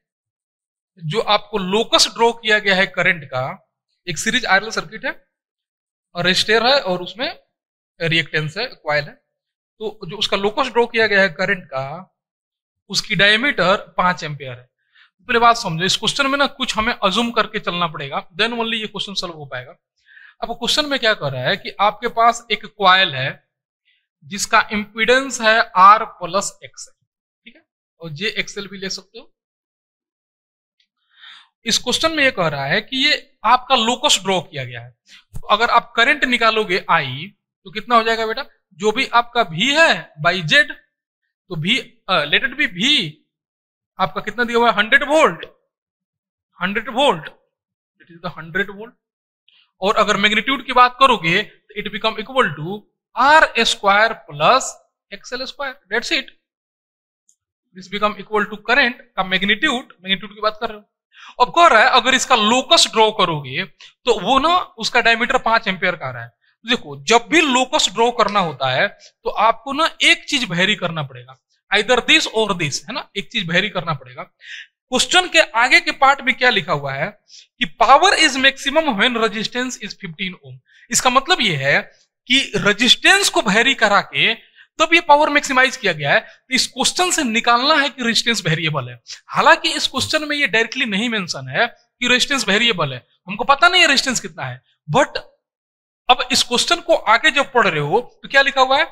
Speaker 1: जो आपको लोकस ड्रॉ किया गया है करंट का, एक सीरीज आरएल सर्किट है और रेजिस्टर है और उसमें रिएक्टेंस है, कॉइल है। तो जो उसका लोकस ड्रॉ किया गया है करंट का, उसकी डायमीटर 5 एम्पियर है। पहले बात समझो, इस क्वेश्चन में ना कुछ हमें अज्यूम करके चलना पड़ेगा, देन ओनली ये क्वेश्चन सॉल्व हो पाएगा। अब क्वेश्चन में क्या कर रहा है कि आपके पास एक कॉइल है जिसका इंपीडेंस है R प्लस XL, ठीक है, और JXL भी ले सकते हो। इस क्वेश्चन में ये कह रहा है कि ये आपका लोकस ड्रॉ किया गया है। तो अगर आप करंट निकालोगे I, तो कितना हो जाएगा बेटा? जो भी आपका V है बाई Z, तो V let it be V आपका कितना दिया हुआ है? 100 volt, 100 volt, it is the 100 volt. और अगर मैग्नीट्यूड की बात करोगे तो it become equal to R square plus XL square, that's it. This become equal to current का मैग्नीट्यूड की बात कर रहे हो। अब कह रहा है अगर इसका लोकस ड्रॉ करोगे तो वो ना उसका डायमीटर 5 एम्पियर का रहा है। देखो जब भी लोकस ड्रॉ करना होता है तो आपको ना एक चीज वेरी करना पड़ेगा, आइदर दिस और दिस, है ना, एक चीज वेरी करना पड़ेगा। क्वेश्चन के आगे के पार्ट में क्या लिखा हुआ है कि power is maximum when resistance is 15 ओम। इसका मतलब ये है कि रेजिस्टेंस को वेरी करा के तब ये पावर मैक्सिमाइज किया गया है। तो इस क्वेश्चन से निकालना है कि रेजिस्टेंस वेरिएबल है। हालांकि इस क्वेश्चन में ये डायरेक्टली नहीं मेंशन है कि रेजिस्टेंस वेरिएबल है, हमको पता नहीं है रेजिस्टेंस कितना है, बट अब इस क्वेश्चन को आगे जब पढ़ रहे हो तो क्या लिखा हुआ है,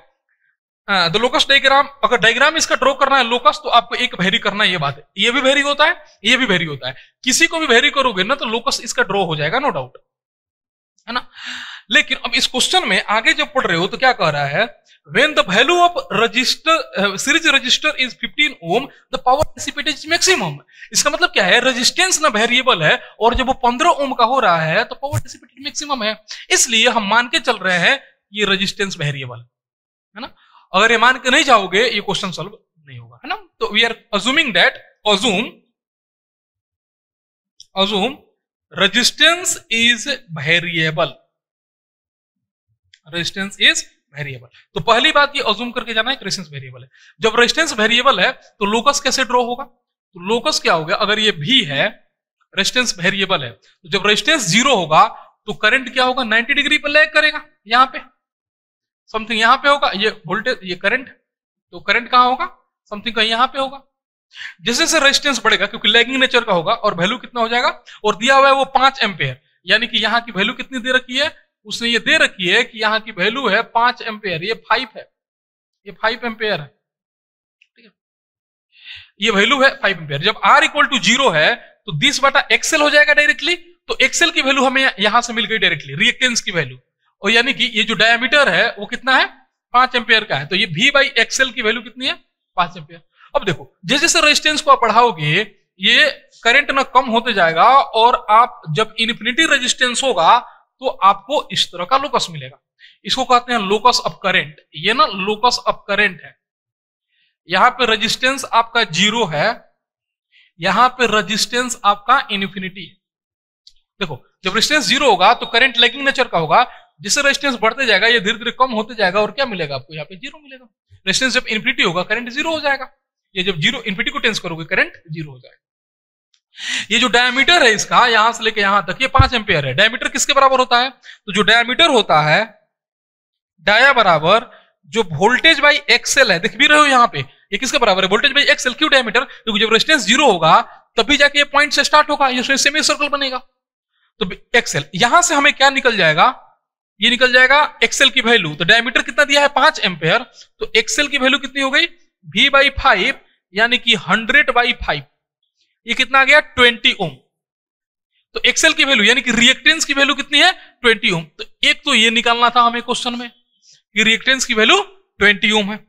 Speaker 1: द लोकस डायग्राम, अगर डायग्राम इसका ड्रॉ करना है लोकस तो आपको एक वेरी करना है, ये बात है। ये भी वेरी होता है, ये भी वेरी होता है, किसी को भी वेरी करोगे ना तो लोकस इसका ड्रॉ हो जाएगा, नो डाउट, है ना। लेकिन अब इस क्वेश्चन में आगे जब पढ़ रहे हो तो क्या कह रहा है, when the value of series resistor is 15 ohm, the power dissipated is maximum। इसका मतलब क्या है, रेजिस्टेंस ना वेरिएबल है और जब वो 15 ओम का हो रहा है तो पावर डिसिपेटेड मैक्सिमम है, इसलिए हम मान के चल रहे हैं ये रेजिस्टेंस वेरिएबल। है ना। अगर ये मान के नहीं जाओगे ये क्वेश्चन सॉल्व नहीं होगा, है ना। तो we are assuming that, assume resistance is variable, resistance is variable. तो पहली बात ये अज्यूम करके जाना है कि रेजिस्टेंस वेरिएबल है। जब रेजिस्टेंस वेरिएबल है तो लोकस कैसे ड्रॉ होगा, तो लोकस क्या होगा, अगर ये V है, रेजिस्टेंस वेरिएबल है, तो जब रेजिस्टेंस 0 होगा तो करंट क्या होगा, 90 डिग्री पर लैग करेगा, यहां पे समथिंग यहां पे होगा, ये वोल्टेज ये करंट, तो करंट कहां होगा, समथिंग कहीं यहां पे होगा। जैसे जैसे रेजिस्टेंस बढ़ेगा, क्योंकि लैगिंग नेचर का होगा, और वैल्यू कितना हो जाएगा, और दिया हुआ है वो 5 एम्पेयर, यानी कि यहां की वैल्यू कितनी दे रखी है, उसने ये दे रखी है कि यहां की वैल्यू है 5 एम्पेयर, ये 5 है, ये 5 एम्पेयर है, ठीक है, ये वैल्यू है 5 एम्पेयर। जब R इक्वल टू 0 है तो दिस बटा एक्सएल हो जाएगा डायरेक्टली, तो एक्सएल की वैल्यू हमें यहां से मिल गई डायरेक्टली, रिएक्टेंस की वैल्यू, और यानी कि ये जो डायमीटर है वो कितना है, 5 एम्पेयर का है, तो ये V बाई एक्सएल की वैल्यू कितनी है, 5 एम्पेयर। अब देखो जैसे जैसे रेजिस्टेंस को आप बढ़ाओगे ये करंट ना कम होते जाएगा, और आप जब इन्फिनिटी रेजिस्टेंस होगा तो आपको इस तरह का लोकस मिलेगा, इसको कहते हैं लोकस ऑफ करंट। ये ना लोकस ऑफ करंट है, यहां पे रेजिस्टेंस आपका 0 है, यहां पे रेजिस्टेंस आपका इन्फिनिटी है। देखो जब रेजिस्टेंस 0 होगा तो करंट लैगिंग नेचर का होगा, जिससे रेजिस्टेंस बढ़ते जाएगा ये धीरे धीरे कम होते जाएगा, और क्या मिलेगा आपको, यहाँ पे 0 मिलेगा। रेजिस्टेंस जब इन्फिनिटी होगा करंट 0 हो जाएगा, ये जब 0 इन्फिनिटी को टेंस करोगे करंट 0 हो जाएगा। ये जो डायमीटर है इसका यहां से लेके यहां तक ये 5 एम्पियर है। डायमीटर किसके बराबर होता है, तो जो डायमीटर होता है डाया बराबर जो वोल्टेज बाई एक्सएल है, देख भी रहे हो यहां पे ये किसके बराबर है, वोल्टेज बाई एक्सएल। क्यों डायमीटर, क्योंकि जब रेजिस्टेंस 0 होगा तभी जाके ये पॉइंट से स्टार्ट होगा, ये सेमी सर्कल बनेगा, तो एक्सएल यहां से हमें क्या निकल जाएगा, ये निकल जाएगा एक्सएल की वैल्यू। तो डायमीटर कितना दिया है 5 एम्पियर, तो एक्सएल की वैल्यू कितनी हो गई, V बाई 5 यानी कि 100 बाई 5, ये कितना आ गया 20 ओम। तो एक्सएल की वैल्यू यानी कि रिएक्टेंस की वैल्यू कितनी है 20 ओम। तो एक तो ये निकालना था हमें क्वेश्चन में कि रिएक्टेंस की वैल्यू 20 ओम है।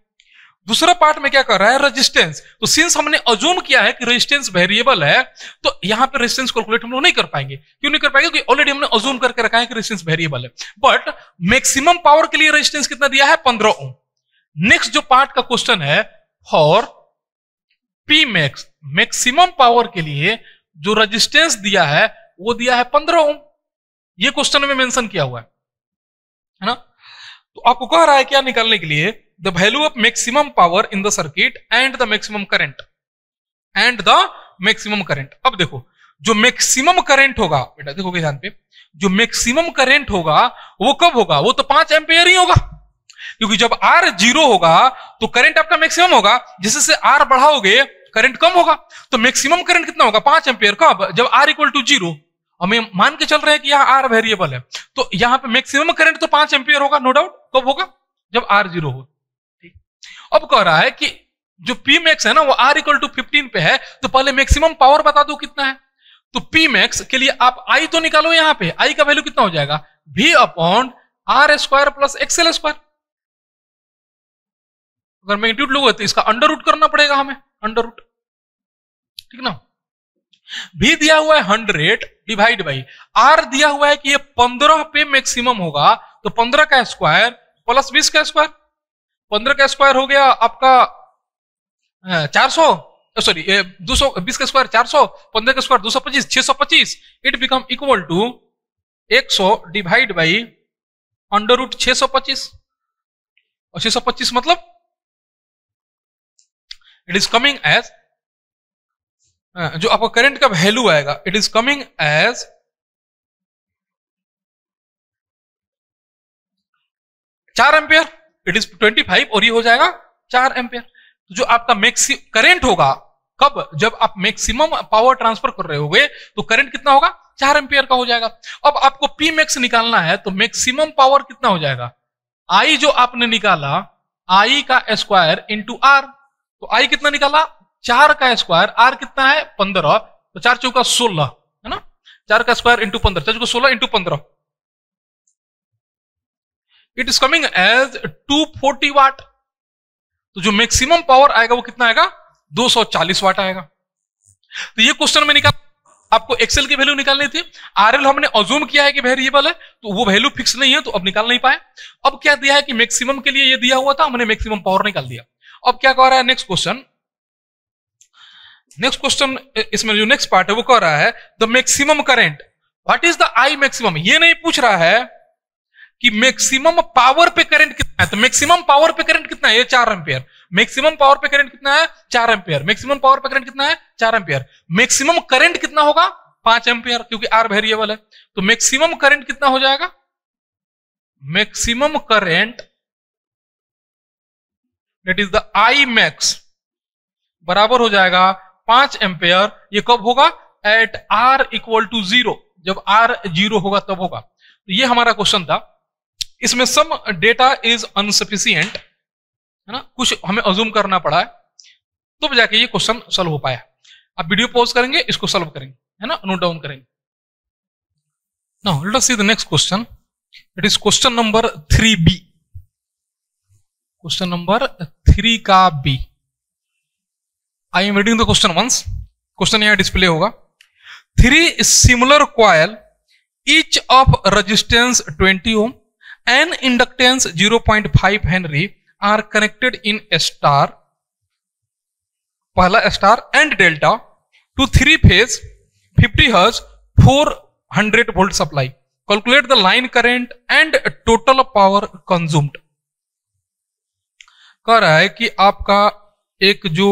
Speaker 1: दूसरा पार्ट में क्या कर रहा है, रेजिस्टेंस। तो सिंस हमने अज्यूम किया है कि रेजिस्टेंस वेरिएबल है, तो यहां पे रेजिस्टेंस कैलकुलेट हम लोग नहीं कर पाएंगे। क्यों नहीं कर पाएंगे, क्योंकि ऑलरेडी हमने अज्यूम करके रखा है कि रेजिस्टेंस वेरिएबल है। बट मैक्सिमम पावर के लिए रेजिस्टेंस कितना दिया है 15 ओम। नेक्स्ट जो पार्ट का क्वेश्चन है for P max, maximum power के लिए जो रेजिस्टेंस दिया है वो दिया है 15 ओम। ये क्वेश्चन में मेंशन किया हुआ है ना। तो आपको कह रहा है क्या निकालने के लिए, the value of maximum power in the circuit and the maximum current, and the maximum current. अब देखो जो मैक्सिमम करंट होगा, बेटा देखोगे ध्यान पे, जो मैक्सिमम करंट होगा वो कब होगा, वो तो 5 एम्पियर ही होगा, क्योंकि जब R 0 होगा तो करंट आपका मैक्सिमम होगा, जिससे से R बढ़ाओगे करंट कम होगा। तो मैक्सिमम करंट कितना होगा 5 एम्पियर, कब, जब R इक्वल टू 0। हमें मान के चल रहे हैं कि यहाँ R वेरिएबल है, तो यहाँ पे मैक्सिमम करंट तो 5 एम्पियर होगा, नो डाउट। कब होगा, जब R 0 हो। ठीक, अब कह रहा है कि जो P मैक्स है ना वो R इक्वल टू 15 पे है, तो पहले मैक्सिमम पावर बता दो कितना है। तो P मैक्स के लिए आप I तो निकालो, यहाँ पे I का वैल्यू कितना हो जाएगा, V upon R square plus XL square. अगर मैग्नीट्यूड लोगे तो इसका अंडर रूट करना पड़ेगा हमें, अंडर रूट, ठीक ना। भी दिया हुआ है 100 डिवाइड बाई R दिया हुआ है कि ये 15 पे मैक्सिमम होगा, तो 15 का स्क्वायर प्लस 20 का स्क्वायर, 15 का स्क्वायर हो गया आपका 400, सॉरी 220 का स्क्वायर 400, 15 का square 225, 625। It become equal to 100 divide by under root 625, और 625 मतलब इट इज कमिंग एज, जो आपका करंट का वैल्यू आएगा it is coming as 4 ampere, it is 25, और ये हो जाएगा 4 एम्पियर। तो जो आपका करंट होगा कब, जब आप मैक्सिमम पावर ट्रांसफर कर रहे होगे तो करंट कितना होगा 4 एम्पियर का हो जाएगा। अब आपको पी मैक्स निकालना है, तो मैक्सिमम पावर कितना हो जाएगा, आई जो आपने निकाला आई का स्क्वायर इंटू आर। तो आई कितना निकाला 4 का स्क्वायर, आर कितना है 15, तो 4 चौका 16 है ना, 4 का स्क्वायर इंटू 15, 4 चौका 16 into 15, it is coming as 240 watt. तो जो मैक्सिमम पावर आएगा वो कितना आएगा 240 वाट आएगा। तो ये क्वेश्चन में निकाल, आपको एक्सेल की वैल्यू निकालनी थी। आरएल हमने अज्यूम किया है कि वेरिएबल है, तो वो वैल्यू फिक्स नहीं है, तो अब निकाल नहीं पाए। अब क्या दिया है कि मैक्सिमम के लिए ये दिया हुआ था, हमने मैक्सिमम पावर निकाल दिया। अब क्या कह रहा है नेक्स्ट क्वेश्चन, इसमें जो नेक्स्ट पार्ट है वो कह रहा है the maximum current, what is the I maximum. ये नहीं पूछ रहा है कि मैक्सिमम पावर पे करंट कितना है, तो मैक्सिमम पावर पे करंट कितना है, ये 4 एम्पियर। मैक्सिमम पावर पे करंट कितना है, 4 एम्पियर। मैक्सिमम पावर पे करंट कितना है, 4 एम्पियर। मैक्सिमम करंट कितना होगा, 5 एम्पियर, क्योंकि आर वेरिएबल है। तो मैक्सिमम करंट कितना हो जाएगा, maximum current that is the I max बराबर हो जाएगा 5 एम्पियर। ये कब होगा, एट आर इक्वल टू 0, जब आर 0 होगा तब होगा। तो ये हमारा क्वेश्चन था। इसमें सम डेटा इज अनसफिशिएंट, है ना, कुछ हमें अज्यूम करना पड़ा है, तब जाके ये क्वेश्चन सॉल्व हो पाया। आप वीडियो पॉज करेंगे, इसको सॉल्व करेंगे, है ना, नोट डाउन करेंगे। Now let us see the next question, it is question number 3B। Question number 3 का B. I am reading the question once, question यहां डिस्प्ले होगा। 3 similar coil each of resistance 20 ohm and inductance 0.5 Henry are connected in a star, पहला star and delta to 3 phase 50 Hz 400 volt supply. Calculate the line current and total power consumed. कह रहा है कि आपका एक जो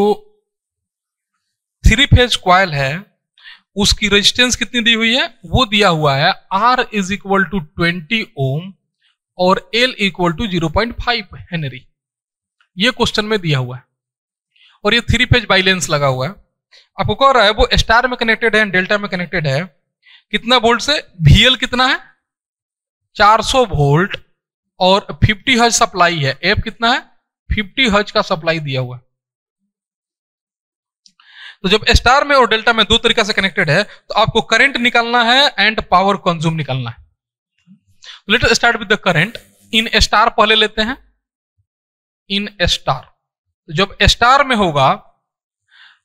Speaker 1: 3 phase coil है उसकी रेजिस्टेंस कितनी दी हुई है, वो दिया हुआ है R इज इक्वल टू 20 ओम और L इक्वल टू 0.5 हेनरी। ये क्वेश्चन में दिया हुआ है और ये 3 फेज बाइलेंस लगा हुआ है। आपको कह रहा है वो स्टार में कनेक्टेड है, डेल्टा में कनेक्टेड है, कितना वोल्ट से, VL कितना है 400 वोल्ट और 50 हर्ट्ज सप्लाई है। F कितना है 50 हर्ट्ज का सप्लाई दिया हुआ है। तो जब स्टार में और डेल्टा में दो तरीका से कनेक्टेड है तो आपको करंट निकालना है एंड पावर कंज्यूम निकालना है। Let us start with the current in star पहले लेते हैं। इन स्टार, जब स्टार में होगा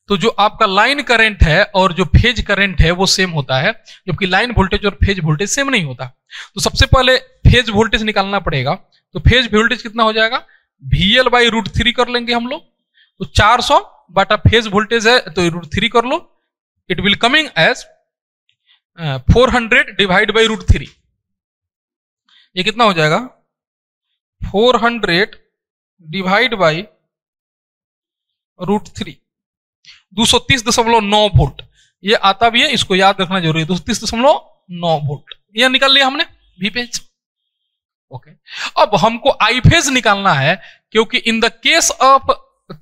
Speaker 1: तो जो आपका लाइन करंट है और जो फेज करंट है वो सेम होता है, जबकि लाइन वोल्टेज और फेज वोल्टेज सेम नहीं होता। तो सबसे पहले फेज वोल्टेज निकालना पड़ेगा। तो फेज वोल्टेज कितना हो जाएगा, VL/√3 कर लेंगे हम लोग। तो 400 बटा फेज वोल्टेज है तो √3 कर लो, it will coming as 400 divide by √3। ये कितना हो जाएगा 400 डिवाइड बाई √3, 230.9 वोल्ट ये आता भी है, इसको याद रखना जरूरी है। 230.9 वोल्ट ये निकाल लिया हमने वी फेज। ओके, अब हमको आई फेज निकालना है, क्योंकि इन the case of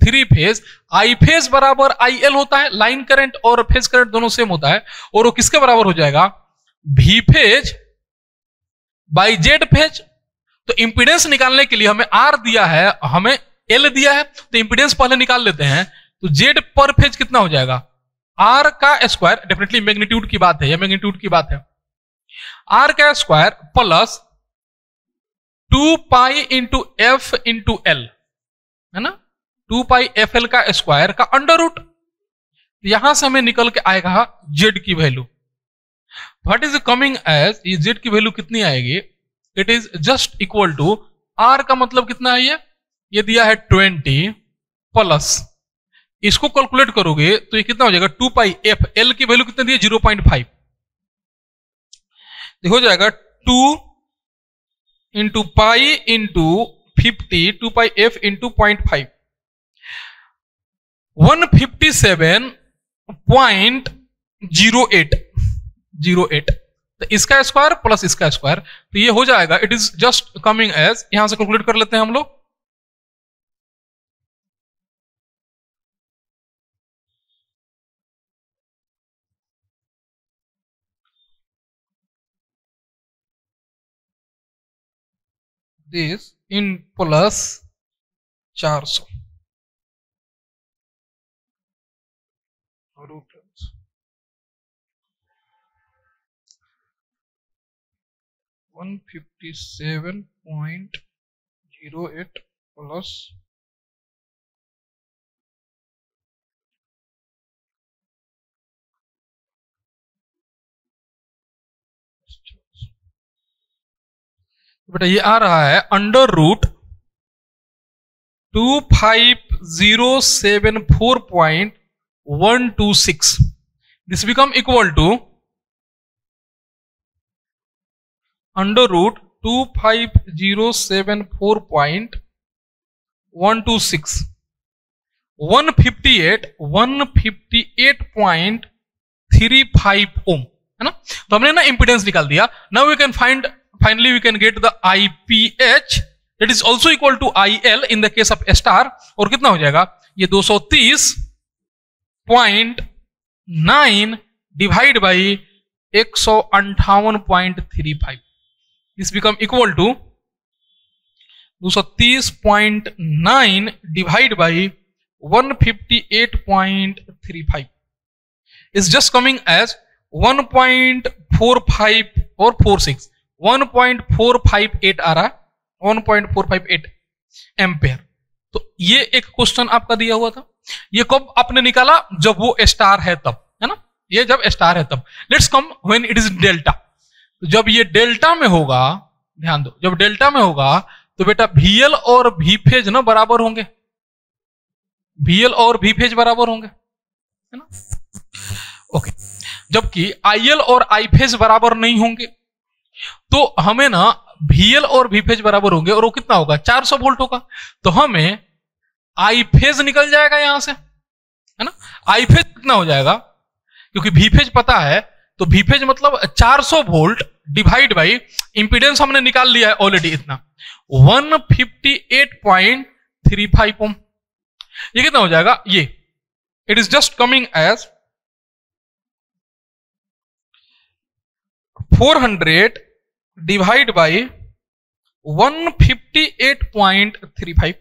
Speaker 1: 3 phase I phase बराबर IL होता है, लाइन करंट और फेज करंट दोनों सेम होता है, और वो किसके बराबर हो जाएगा, V phase by Z phase. तो इंपीडेंस निकालने के लिए हमें R दिया है, हमें L दिया है, तो इंपीडेंस पहले निकाल लेते हैं। तो Z पर फेज कितना हो जाएगा, R का स्क्वायर, डेफिनेटली मैग्नीट्यूड की बात है, यह मैग्नीट्यूड की बात है, R का square plus 2 pi into F into L, है ना, 2 पाई FL का स्क्वायर का अंडर रूट। यहां से हमें निकल के आएगा Z की value, what is coming as, ये Z की वैल्यू कितनी आएगी, it is just equal to R का मतलब कितना है, ये दिया है 20 प्लस, इसको कैलकुलेट करोगे तो ये कितना हो जाएगा 2 पाई F, L की वैल्यू कितनी दी है 0.5, हो जाएगा 2 into pi into 50, 2 pi F into 0.5, 157.08 तो इसका स्क्वायर प्लस इसका स्क्वायर, तो ये हो जाएगा, it is just coming as, यहां से कैलकुलेट कर लेते हैं हम लोग, दिस इन प्लस 400 157.08 प्लस 400, बेटा ये आ रहा है under root 25074.126. This become equal to under root 25074.126 158.35 ohm है ना। तो हमने ना इंपिडेंस निकाल दिया। Now we can find finally we can get the IPH that is also equal to IL in the case of star. और कितना हो जाएगा ये 230.9 divide by 158.35. This become equal to 230.9 divide by 158.35 is just coming as 1.45 और 46 1.458 आ रहा है 1.458 ampere. तो ये एक क्वेश्चन आपका दिया हुआ था। ये कब आपने निकाला जब वो स्टार है तब, है ना, ये जब स्टार है तब। Let's come when it is delta. तो जब ये डेल्टा में होगा, ध्यान दो, जब डेल्टा में होगा तो बेटा VL और V फेज ना बराबर होंगे, VL और V फेज बराबर होंगे, है ना। ओके, जबकि IL और I फेज बराबर नहीं होंगे तो हमें ना VL और V फेज बराबर होंगे और वो कितना होगा 400 वोल्ट होगा। तो हमें I फेज निकल जाएगा यहां से, है ना। I फेज कितना हो जाएगा, क्योंकि V फेज पता है तो V फेज मतलब 400 वोल्ट डिवाइड बाई इंपीडेंस हमने निकाल लिया है ऑलरेडी इतना 158.35 ओम। ये कितना हो जाएगा, ये it is just coming as 400 divide by 158.35।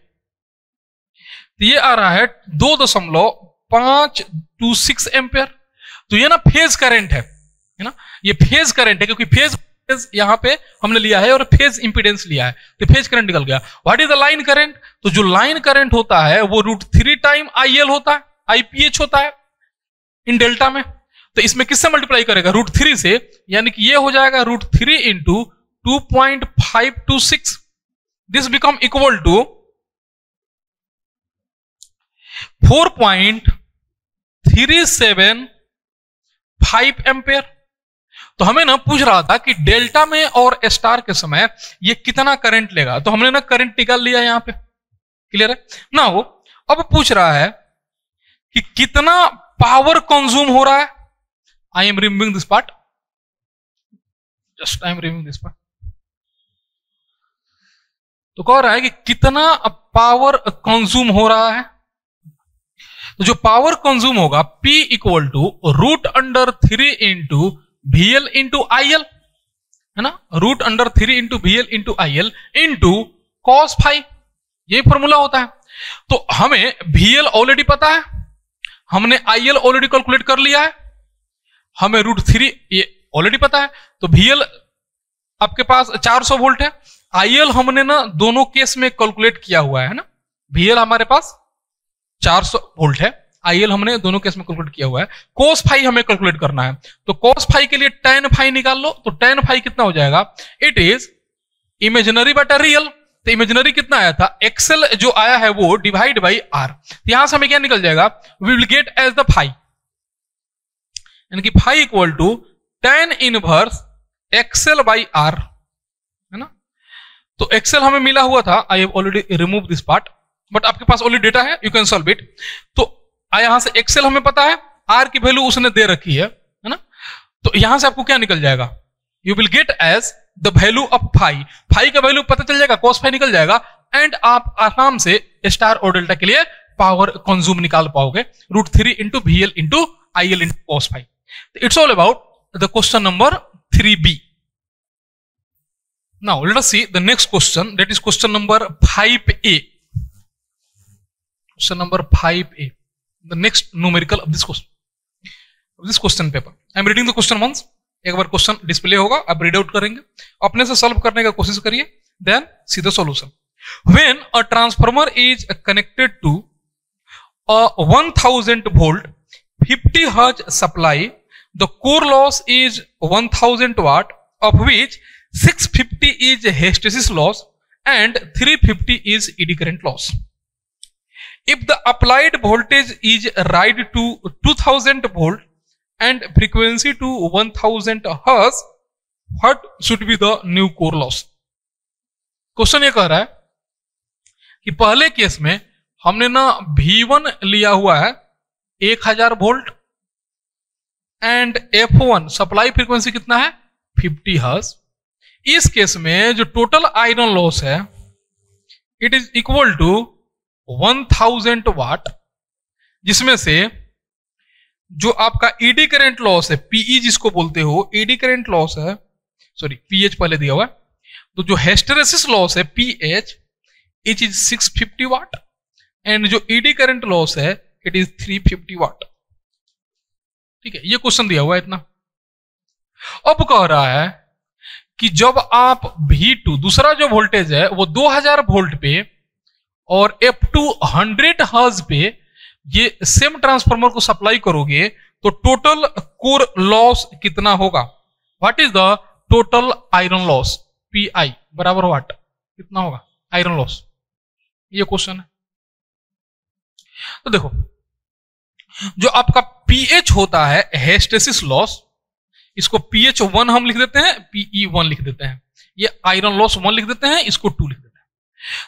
Speaker 1: तो ये आ रहा है 2.526 एम्पेयर। तो ये ना फेज करंट है ना, ये फेज करंट है, क्योंकि फेज यहां पे हमने लिया है और फेज इंपीडेंस लिया है तो फेज करंट निकल गया। What is the line current, तो जो लाइन करंट होता है वो √3 टाइम IL होता है, IPH होता है इन डेल्टा में। तो इसमें किससे मल्टीप्लाई करेगा, √3 से, यानी कि ये हो जाएगा √3 into 2.526। This become equal to 4.375 ampere. तो हमें ना पूछ रहा था कि डेल्टा में और स्टार के समय ये कितना करंट लेगा, तो हमने ना करंट निकाल लिया यहां पे, क्लियर है ना। वो अब पूछ रहा है कि कितना पावर कंज्यूम हो रहा है। I am removing this part, just I am removing this part. तो कह रहा है कि कितना पावर कंज्यूम हो रहा है। तो जो पावर कंज्यूम होगा P equal to √3 into VL into IL, है ना, √3 into VL into IL into cos phi, ये फॉर्मूला होता है। तो हमें VL ऑलरेडी पता है, हमने IL ऑलरेडी कैलकुलेट कर लिया है, हमें √3 ये ऑलरेडी पता है। तो VL आपके पास 400 वोल्ट है, IL हमने ना दोनों केस में कैलकुलेट किया हुआ है ना। VL हमारे पास 400 वोल्ट है, IL हमने दोनों केस में कैलकुलेट किया हुआ है। cos फाई हमें कैलकुलेट करना है, तो cos फाई के लिए tan फाई निकाल लो। तो tan फाई कितना हो जाएगा, इट इज इमेजिनरी बटा रियल। तो इमेजिनरी कितना आया था, एक्सेल जो आया है वो डिवाइड बाई R। यहां से हमें क्या निकल जाएगा, we will get as the phi, यानी कि phi equal to tan inverse XL by R, है ना। तो एक्सेल हमें मिला हुआ था, I have already remove this part, but आपके पास ऑलरेडी डेटा है, यू कैन सॉल्व इट। तो यहां से एक्सेल हमें पता है, R की वैल्यू उसने दे रखी है ना। तो यहां से आपको क्या निकल जाएगा, you will get as the value of phi. Phi का वैल्यू पता चल जाएगा, cos फाई निकल जाएगा, एंड आप आराम से स्टार और डेल्टा के लिए पावर कंज्यूम निकाल पाओगे, √3 into VL into IL into cos phi. It's all about the question number 3B। Now let us see the next question, that is question number 5A. Question number 5A, the next numerical of this question paper. I am reading the question once. एक बार question display होगा, आप read out करेंगे, अपने से solve करने का कोशिश करिए, then see the solution. When a transformer is connected to a 1000 volt 50 hertz supply, the core loss is 1000 watt, of which 650 is hysteresis loss and 350 is eddy current loss. If the applied voltage is raised to 2000 volt and frequency to 1000 hertz, what should be the new core loss? Question ये कह रहा है कि पहले case में हमने ना V1 लिया हुआ है 1000 volt and F1 supply frequency कितना है 50 हर्ट्ज। इस केस में जो टोटल आयरन लॉस है it is equal to 1000 watt, जिसमें से जो आपका एडी करंट लॉस है पीई जिसको बोलते हो, एडी करंट लॉस है, सॉरी पीएच पहले दिया हुआ है, तो जो हिस्टेरेसिस लॉस है PH it is 650 watt and जो एडी करंट लॉस है इट इज 350 वाट। ठीक है, ये क्वेश्चन दिया हुआ है इतना। अब कह रहा है कि जब आप V2 दूसरा जो वोल्टेज है वो 2000 वोल्ट पे और F2 100 हर्ट्ज पे ये सेम ट्रांसफार्मर को सप्लाई करोगे तो टोटल कोर लॉस कितना होगा? What is the total iron loss? PI बराबर वाट कितना होगा आयरन लॉस? ये क्वेश्चन है। तो देखो, जो आपका पीएच होता है हिस्टेरेसिस लॉस, इसको PH1 हम लिख देते हैं, PE1 लिख देते हैं, ये आयरन लॉस 1 लिख देते हैं, इसको 2 लिख देते हैं।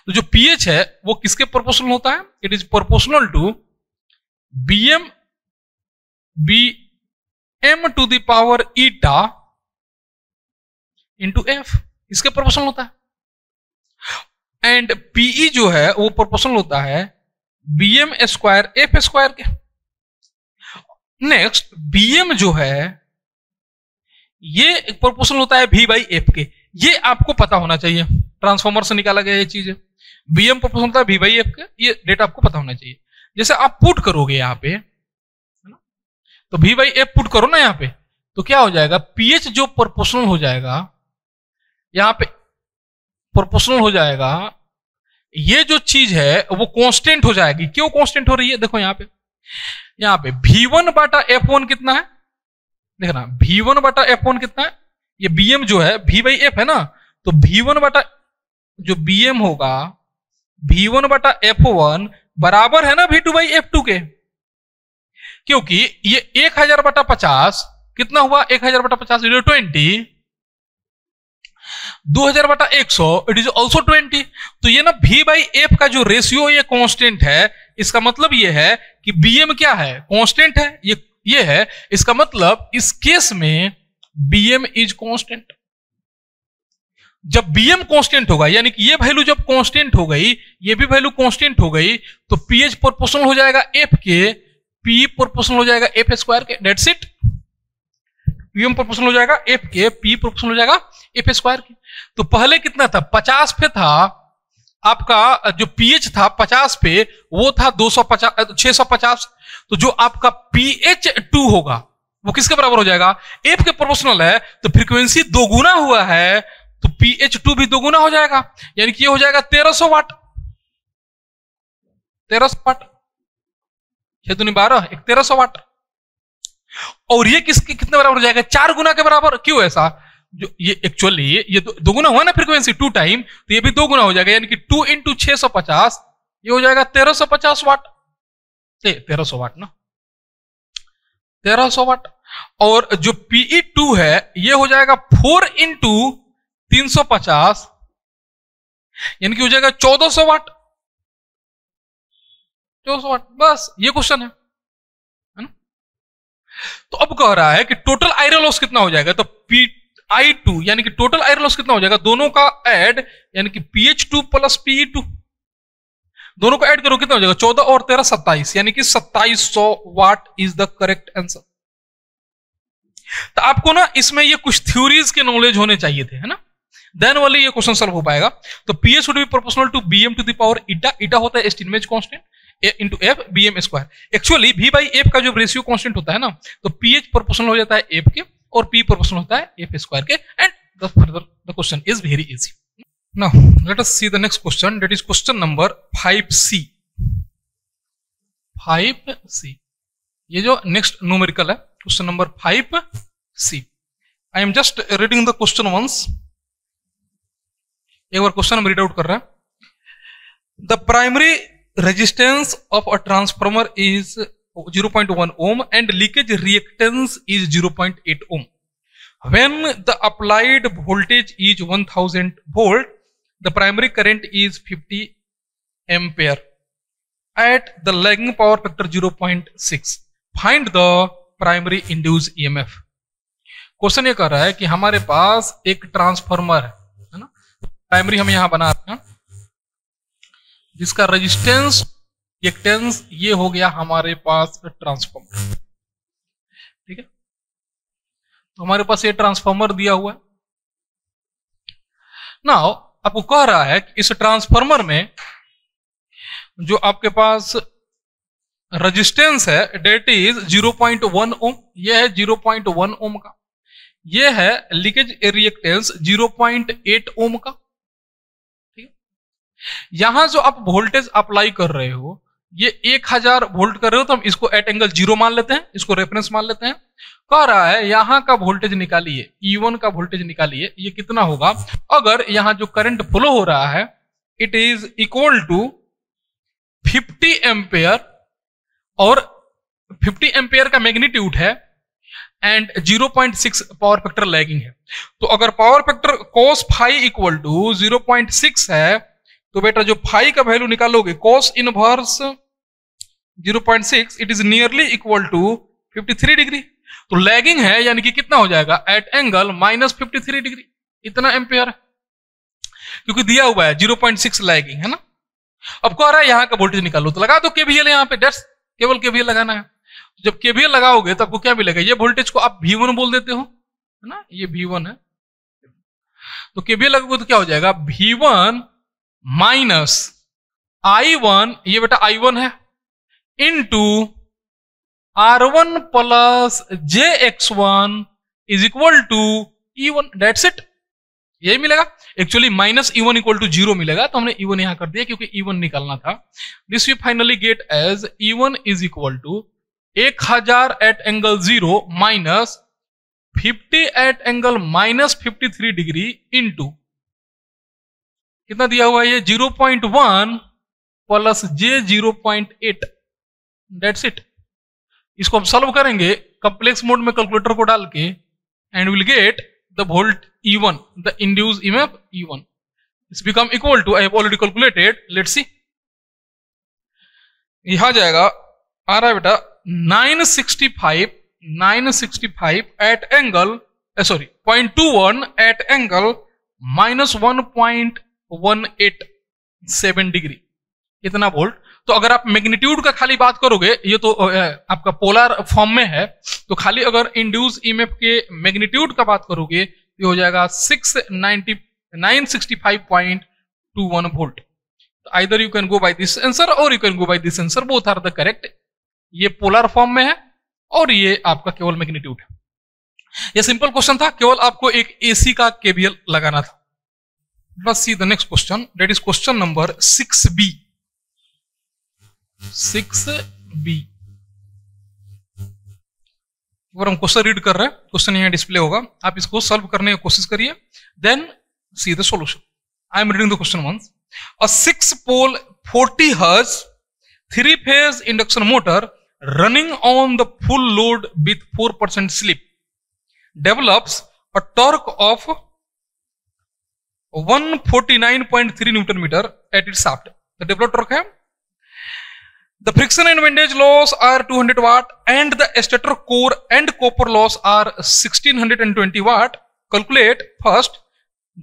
Speaker 1: तो जो पीएच है वो किसके प्रोपोर्शनल होता है? It is proportional to BM to the power eta into F, इसके प्रोपोर्शनल होता है। एंड PE जो है वो प्रोपोर्शनल होता है BM स्क्वायर F स्क्वायर के। नेक्स्ट BM जो है ये प्रोपोर्शनल होता है V बाई F के। ये आपको पता होना चाहिए, ट्रांसफॉर्मर से निकाला गया ये चीज है। BM प्रोपोर्शनल होता है V बाई F के, ये डेटा आपको पता होना चाहिए। जैसे आप पुट करोगे यहाँ पे, है ना, तो V बाई F पुट करो ना यहाँ पे, तो क्या हो जाएगा? पीएच जो प्रोपोर्शनल हो जाएगा यहाँ पे, प्रोपोर्शनल हो जाएगा, ये जो चीज है वो कांस्टेंट हो जाएगी। क्यों कांस्टेंट हो रही है? देखो यहाँ पे V1 बाटा F1 कितना है? देखना V1 बाटा F1 कितना है? ये BM जो है V बाई F है ना, तो V1 बाटा जो BM होगा V1 बाटा F1 बराबर है ना V2 बाई F2 के, क्योंकि ये 1000 बटा 50 कितना हुआ? 1000 बटा 50 20, 2000 बटा 100 इट इज ऑल्सो 20। तो ये ना V बाई F का जो रेशियो ये कांस्टेंट है, इसका मतलब ये है कि BM क्या है? कांस्टेंट है। ये है, इसका मतलब इस केस में BM इज कांस्टेंट। जब BM कांस्टेंट होगा, यानी कि ये वैल्यू जब कांस्टेंट हो गई, ये भी वैल्यू कांस्टेंट हो गई, तो पीएच प्रोपोर्शनल हो जाएगा F के, P प्रोपोर्शनल हो जाएगा F स्क्वायर के। That's it. PM प्रोपोर्शनल हो जाएगा F के, P प्रोपोर्शनल हो जाएगा F स्क्वायर के। तो पहले कितना था? 50 पे था आपका, जो पीएच था 50 पे, वो था 650। तो जो आपका PH2 होगा वो किसके बराबर हो जाएगा? F के प्रोपोर्शनल है, तो फ्रीक्वेंसी दोगुना हुआ है, तो PH2 भी दोगुना हो जाएगा, यानी कि ये हो जाएगा 1300 वाट। 1300 वाट, 6 दूनी 12, 1300 वाट। और ये किसके कितने बराबर हो जाएगा? 4 गुना के बराबर। क्यों ऐसा? जो ये एक्चुअली ये दोगुना हुआ ना फ्रीक्वेंसी 2 टाइम, तो ये भी दोगुना हो जाएगा, यानी कि 2 इंटू 650, ये हो जाएगा 1350 वाट। 1300 वाट ना, 1300 वाट। और जो PE2 है ये हो जाएगा 4 इंटू 350, यानी कि हो जाएगा 1400 वाट। 1400 वाट, बस ये क्वेश्चन है ना। तो अब कह रहा है कि टोटल आयरन लॉस कितना हो जाएगा? तो PI2 यानी कि टोटल आयरन लॉस कितना हो जाएगा? दोनों का ऐड, यानी कि PH2 प्लस PE2, दोनों को ऐड करो कितना हो जाएगा? 14 और 13 27, यानी कि 2700 what is the correct answer. तो आपको ना इसमें ये कुछ थ्योरीज के नॉलेज होने चाहिए थे, है ना, देन वाले ये क्वेश्चन सॉल्व हो पाएगा। तो PH would be proportional to BM to the power eta. Eta होता है estimate constant into F BM square. Actually V by F का जो रेशियो कांस्टेंट होता है ना, तो पीएच प्रोपोर्शनल हो जाता है F के और P प्रोपोर्शनल होता है F स्क्वायर के। And the question is very easy. Now let us see the next question, that is question number 5C। 5C ये जो next numerical है, question number 5C। I am just reading the question once एक बार question हम read out कर रहे हैं। The primary resistance of a transformer is 0.1 ohm and leakage reactance is 0.8 ohm. When the applied voltage is 1000 volt, the primary current is 50 ampere at the lagging power factor 0.6. Find the primary induced EMF. Question ये कर रहा है कि हमारे पास एक transformer है ना, primary हम यहां बना रहे हैं, जिसका रेजिस्टेंस रिएक्टेंस ये हो गया हमारे पास ट्रांसफार्मर। ठीक है, तो हमारे पास ये ट्रांसफार्मर दिया हुआ है। नाउ आपको कह रहा है कि इस ट्रांसफार्मर में जो आपके पास रेजिस्टेंस है डेट इज 0.1 ओम, ये है 0.1 ओम का, ये है लीकेज रिएक्टेंस 0.8 ओम का। ठीक है, यहां जो आप वोल्टेज अप्लाई कर रहे हो ये 1000 वोल्ट कर रहे हो, तो हम इसको एट एंगल 0 मान लेते हैं, इसको रेफरेंस मान लेते हैं। कह रहा है यहां का वोल्टेज निकालिए, E1 का वोल्टेज निकालिए, ये कितना होगा अगर यहां जो करंट फ्लो हो रहा है it is equal to 50 ampere और 50 एम्पेयर का मैग्नीट्यूड है एंड 0.6 पावर फैक्टर लैगिंग है। तो अगर power factor cos phi equal to 0.6 है तो बेटा जो फाई का वैल्यू निकालोगे cos inverse 0.6 it is nearly equal to 53 degree. तो लैगिंग है यानी कि कितना हो जाएगा एट एंगल -53 डिग्री, इतना एम्पेयर है क्योंकि दिया हुआ है 0.6 लैगिंग है ना। अब कह रहा है यहां का वोल्टेज निकालो, तो लगा दो केवीएल यहां पे, डेट्स केवल केवीएल लगाना है। जब केवीएल लगाओगे तो आपको क्या मिलेगा, ये वोल्टेज को आप V1 बोल देते हो है ना, ये V1 है। तो केवीएल लगाओगे तो क्या हो जाएगा V1 माइनस I1, ये बेटा I1 है, into R1 plus JX1 is equal to E1, that's it, यही मिलेगा। Actually minus E1 equal to 0 मिलेगा, तो हमने E1 यहां कर दिया क्योंकि E1 निकालना था। This we finally get as E1 is equal to 1000 at angle 0 minus 50 at angle -53 degree into कितना दिया हुआ है ये 0.1 प्लस J0.8, डेट्स इट। इसको हम सॉल्व करेंगे कॉम्प्लेक्स मोड में कैलकुलेटर को डाल के and will get the volt E1, the induced EMF E1 it's become equal to, I have already calculated, let's see, यह आ जाएगा, आ रहा है बेटा 965 at angle 0.21 at angle -1.187 degree, इतना वोल्ट। तो अगर आप मैग्नीट्यूड का खाली बात करोगे, ये तो आपका पोलर फॉर्म में है, तो खाली अगर इंड्यूस ईएमएफ के मैग्नीट्यूड का बात करोगे ये हो जाएगा 965.21 volt. Either you can go by this answer और you can go by this answer, both are the correct. ये पोलर फॉर्म में है और ये आपका केवल मैग्नीट्यूड है। ये सिंपल क्वेश्चन था, केवल आपको एक एसी का केवीएल लगाना था। Let's see the next question, that is question number 6B। 6B और हम क्वेश्चन रीड कर रहे हैं, क्वेश्चन यहां डिस्प्ले होगा, आप इसको सॉल्व करने की कोशिश करिए, then see the solution. I am reading the question once. A 6-pole 40 Hz 3-phase induction motor running on the full load with 4% slip develops a torque of 149.3 Newton meter at its shaft. The developed torque है, the friction and windage loss are 200 watt and the stator core and copper loss are 1620 watt. Calculate first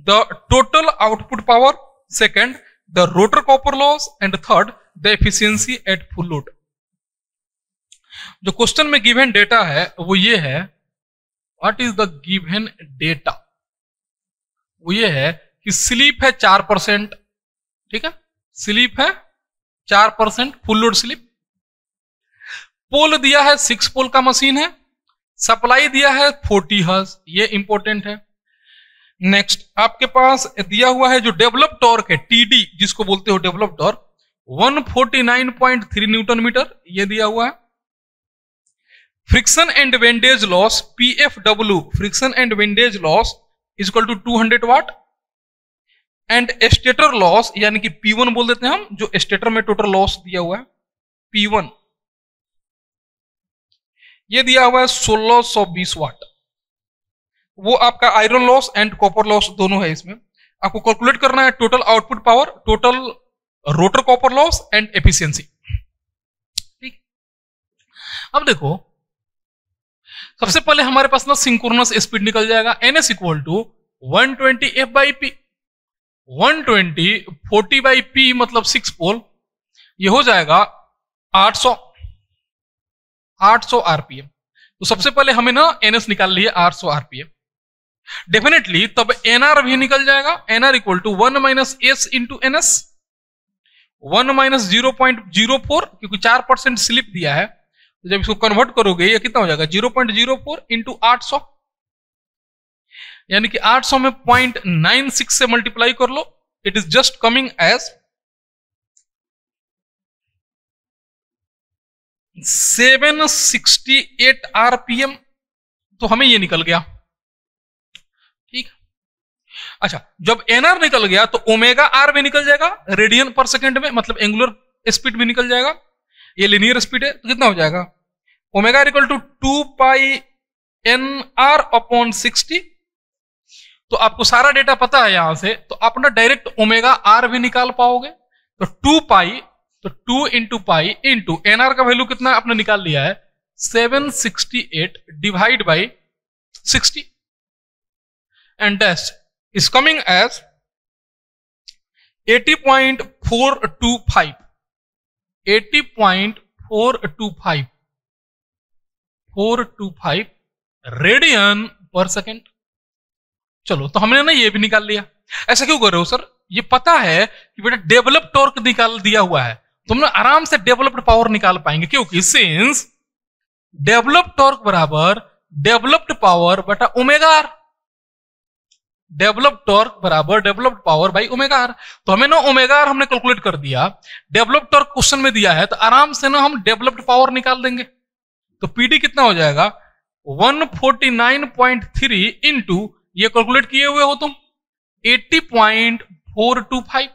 Speaker 1: the total output power, second the rotor copper loss and third the efficiency at full load. जो question में given data है वो ये है, what is the given data, वो ये है कि स्लिप है 4%, ठीक है, स्लिप है 4%, फुल लोड स्लिप। पोल दिया है 6 पोल का मशीन है, सप्लाई दिया है 40 हर्ट्ज, ये इंपॉर्टेंट है। नेक्स्ट आपके पास दिया हुआ है जो डेवलप टॉर्क है टीडी, जिसको बोलते हो डेवलप टॉर्क, 149.3 न्यूटन मीटर, ये दिया हुआ है। Friction and windage loss PFW, friction and windage loss is equal to 200 watt and stator loss यानी कि P1 बोल देते हैं हम, जो स्टेटर में टोटल लॉस दिया हुआ है P1, ये दिया हुआ है 1620 वाट। वो आपका iron loss and copper loss दोनों है इसमें। आपको कैलकुलेट करना है total output power, total rotor copper loss and efficiency. ठीक, अब देखो सबसे पहले हमारे पास ना सिंक्रोनस स्पीड निकल जाएगा, ns equal to 120 f by P. 120 40 by P मतलब 6 पोल, ये हो जाएगा 800 आरपीएम। तो सबसे पहले हमें ना ns निकाल लिए 800 आरपीएम। डेफिनेटली तब nr भी निकल जाएगा, nr equal to 1 minus S into NS, 1 minus 0.04, क्योंकि 4% स्लिप दिया है, तो जब इसको कन्वर्ट करोगे ये कितना हो जाएगा 0.04 इंटू 800, यानी कि 800 में 0.96 से मल्टीप्लाई कर लो, it is just coming as 768 RPM. तो हमें ये निकल गया। ठीक, अच्छा जब एनआर निकल गया तो ओमेगा आर भी निकल जाएगा रेडियन पर सेकेंड में, मतलब एंगुलर स्पीड भी निकल जाएगा। ये लिनियर स्पीड है तो कितना हो जाएगा omega equal to 2 pi N R upon 60। तो आपको सारा डेटा पता है यहां से, तो आप ना डायरेक्ट ओमेगा आर भी निकाल पाओगे। तो 2 पाई, तो 2 इंटू पाई इंटू एनआर का वैल्यू कितना आपने निकाल लिया है 768 divide by 60 and that is coming as 80.425 80.425 radian पर सेकेंड। चलो तो हमने ना ये भी निकाल लिया। ऐसा क्यों कर रहे हो सर, ये पता है कि बेटा डेवलप टॉर्क निकाल दिया हुआ है, तो हम आराम से डेवलप्ड पावर निकाल पाएंगे, क्योंकि सिंस डेवलप टॉर्क बराबर डेवलप्ड पावर बटा ओमेगा आर, डेवलप टॉर्क बराबर developed power by omega R. तो हमें ना ओमेगा आर हमने कैलकुलेट कर दिया, डेवलप टॉर्क क्वेश्चन में दिया है, तो आराम से ना हम डेवलप्ड पावर निकाल देंगे। तो पीडी कितना हो जाएगा 149.3 इंटू ये कैलकुलेट किए हुए हो तुम 80.425।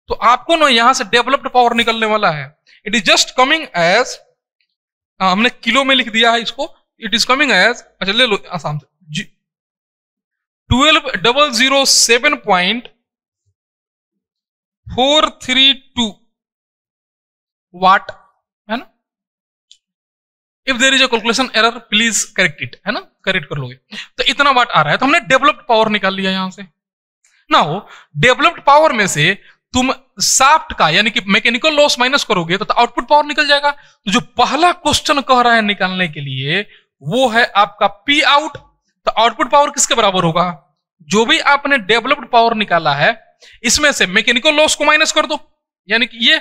Speaker 1: तो आपको ना यहां से डेवलप्ड पावर निकलने वाला है, it is just coming as, हमने किलो में लिख दिया है इसको, इट इज कमिंग एज, अच्छा ले लो आसाम से, 12007.432 वाट है ना। If there is a calculation error please correct it, है ना, करेक्ट कर लोगे। तो इतना वाट आ रहा है, तो हमने डेवलप्ड पावर निकाल लिया यहां से। ना हो डेवलप्ड पावर में से तुम शाफ्ट का यानी कि मैकेनिकल लॉस माइनस करोगे तो आउटपुट पावर निकल जाएगा। तो जो पहला क्वेश्चन कह रहा है निकालने के लिए वो है आपका पी आउट। तो आउटपुट पावर किसके बराबर होगा, जो भी आपने डेवलप्ड पावर निकाला है इसमें से मैकेनिकल लॉस को माइनस कर दो, यानी कि ये,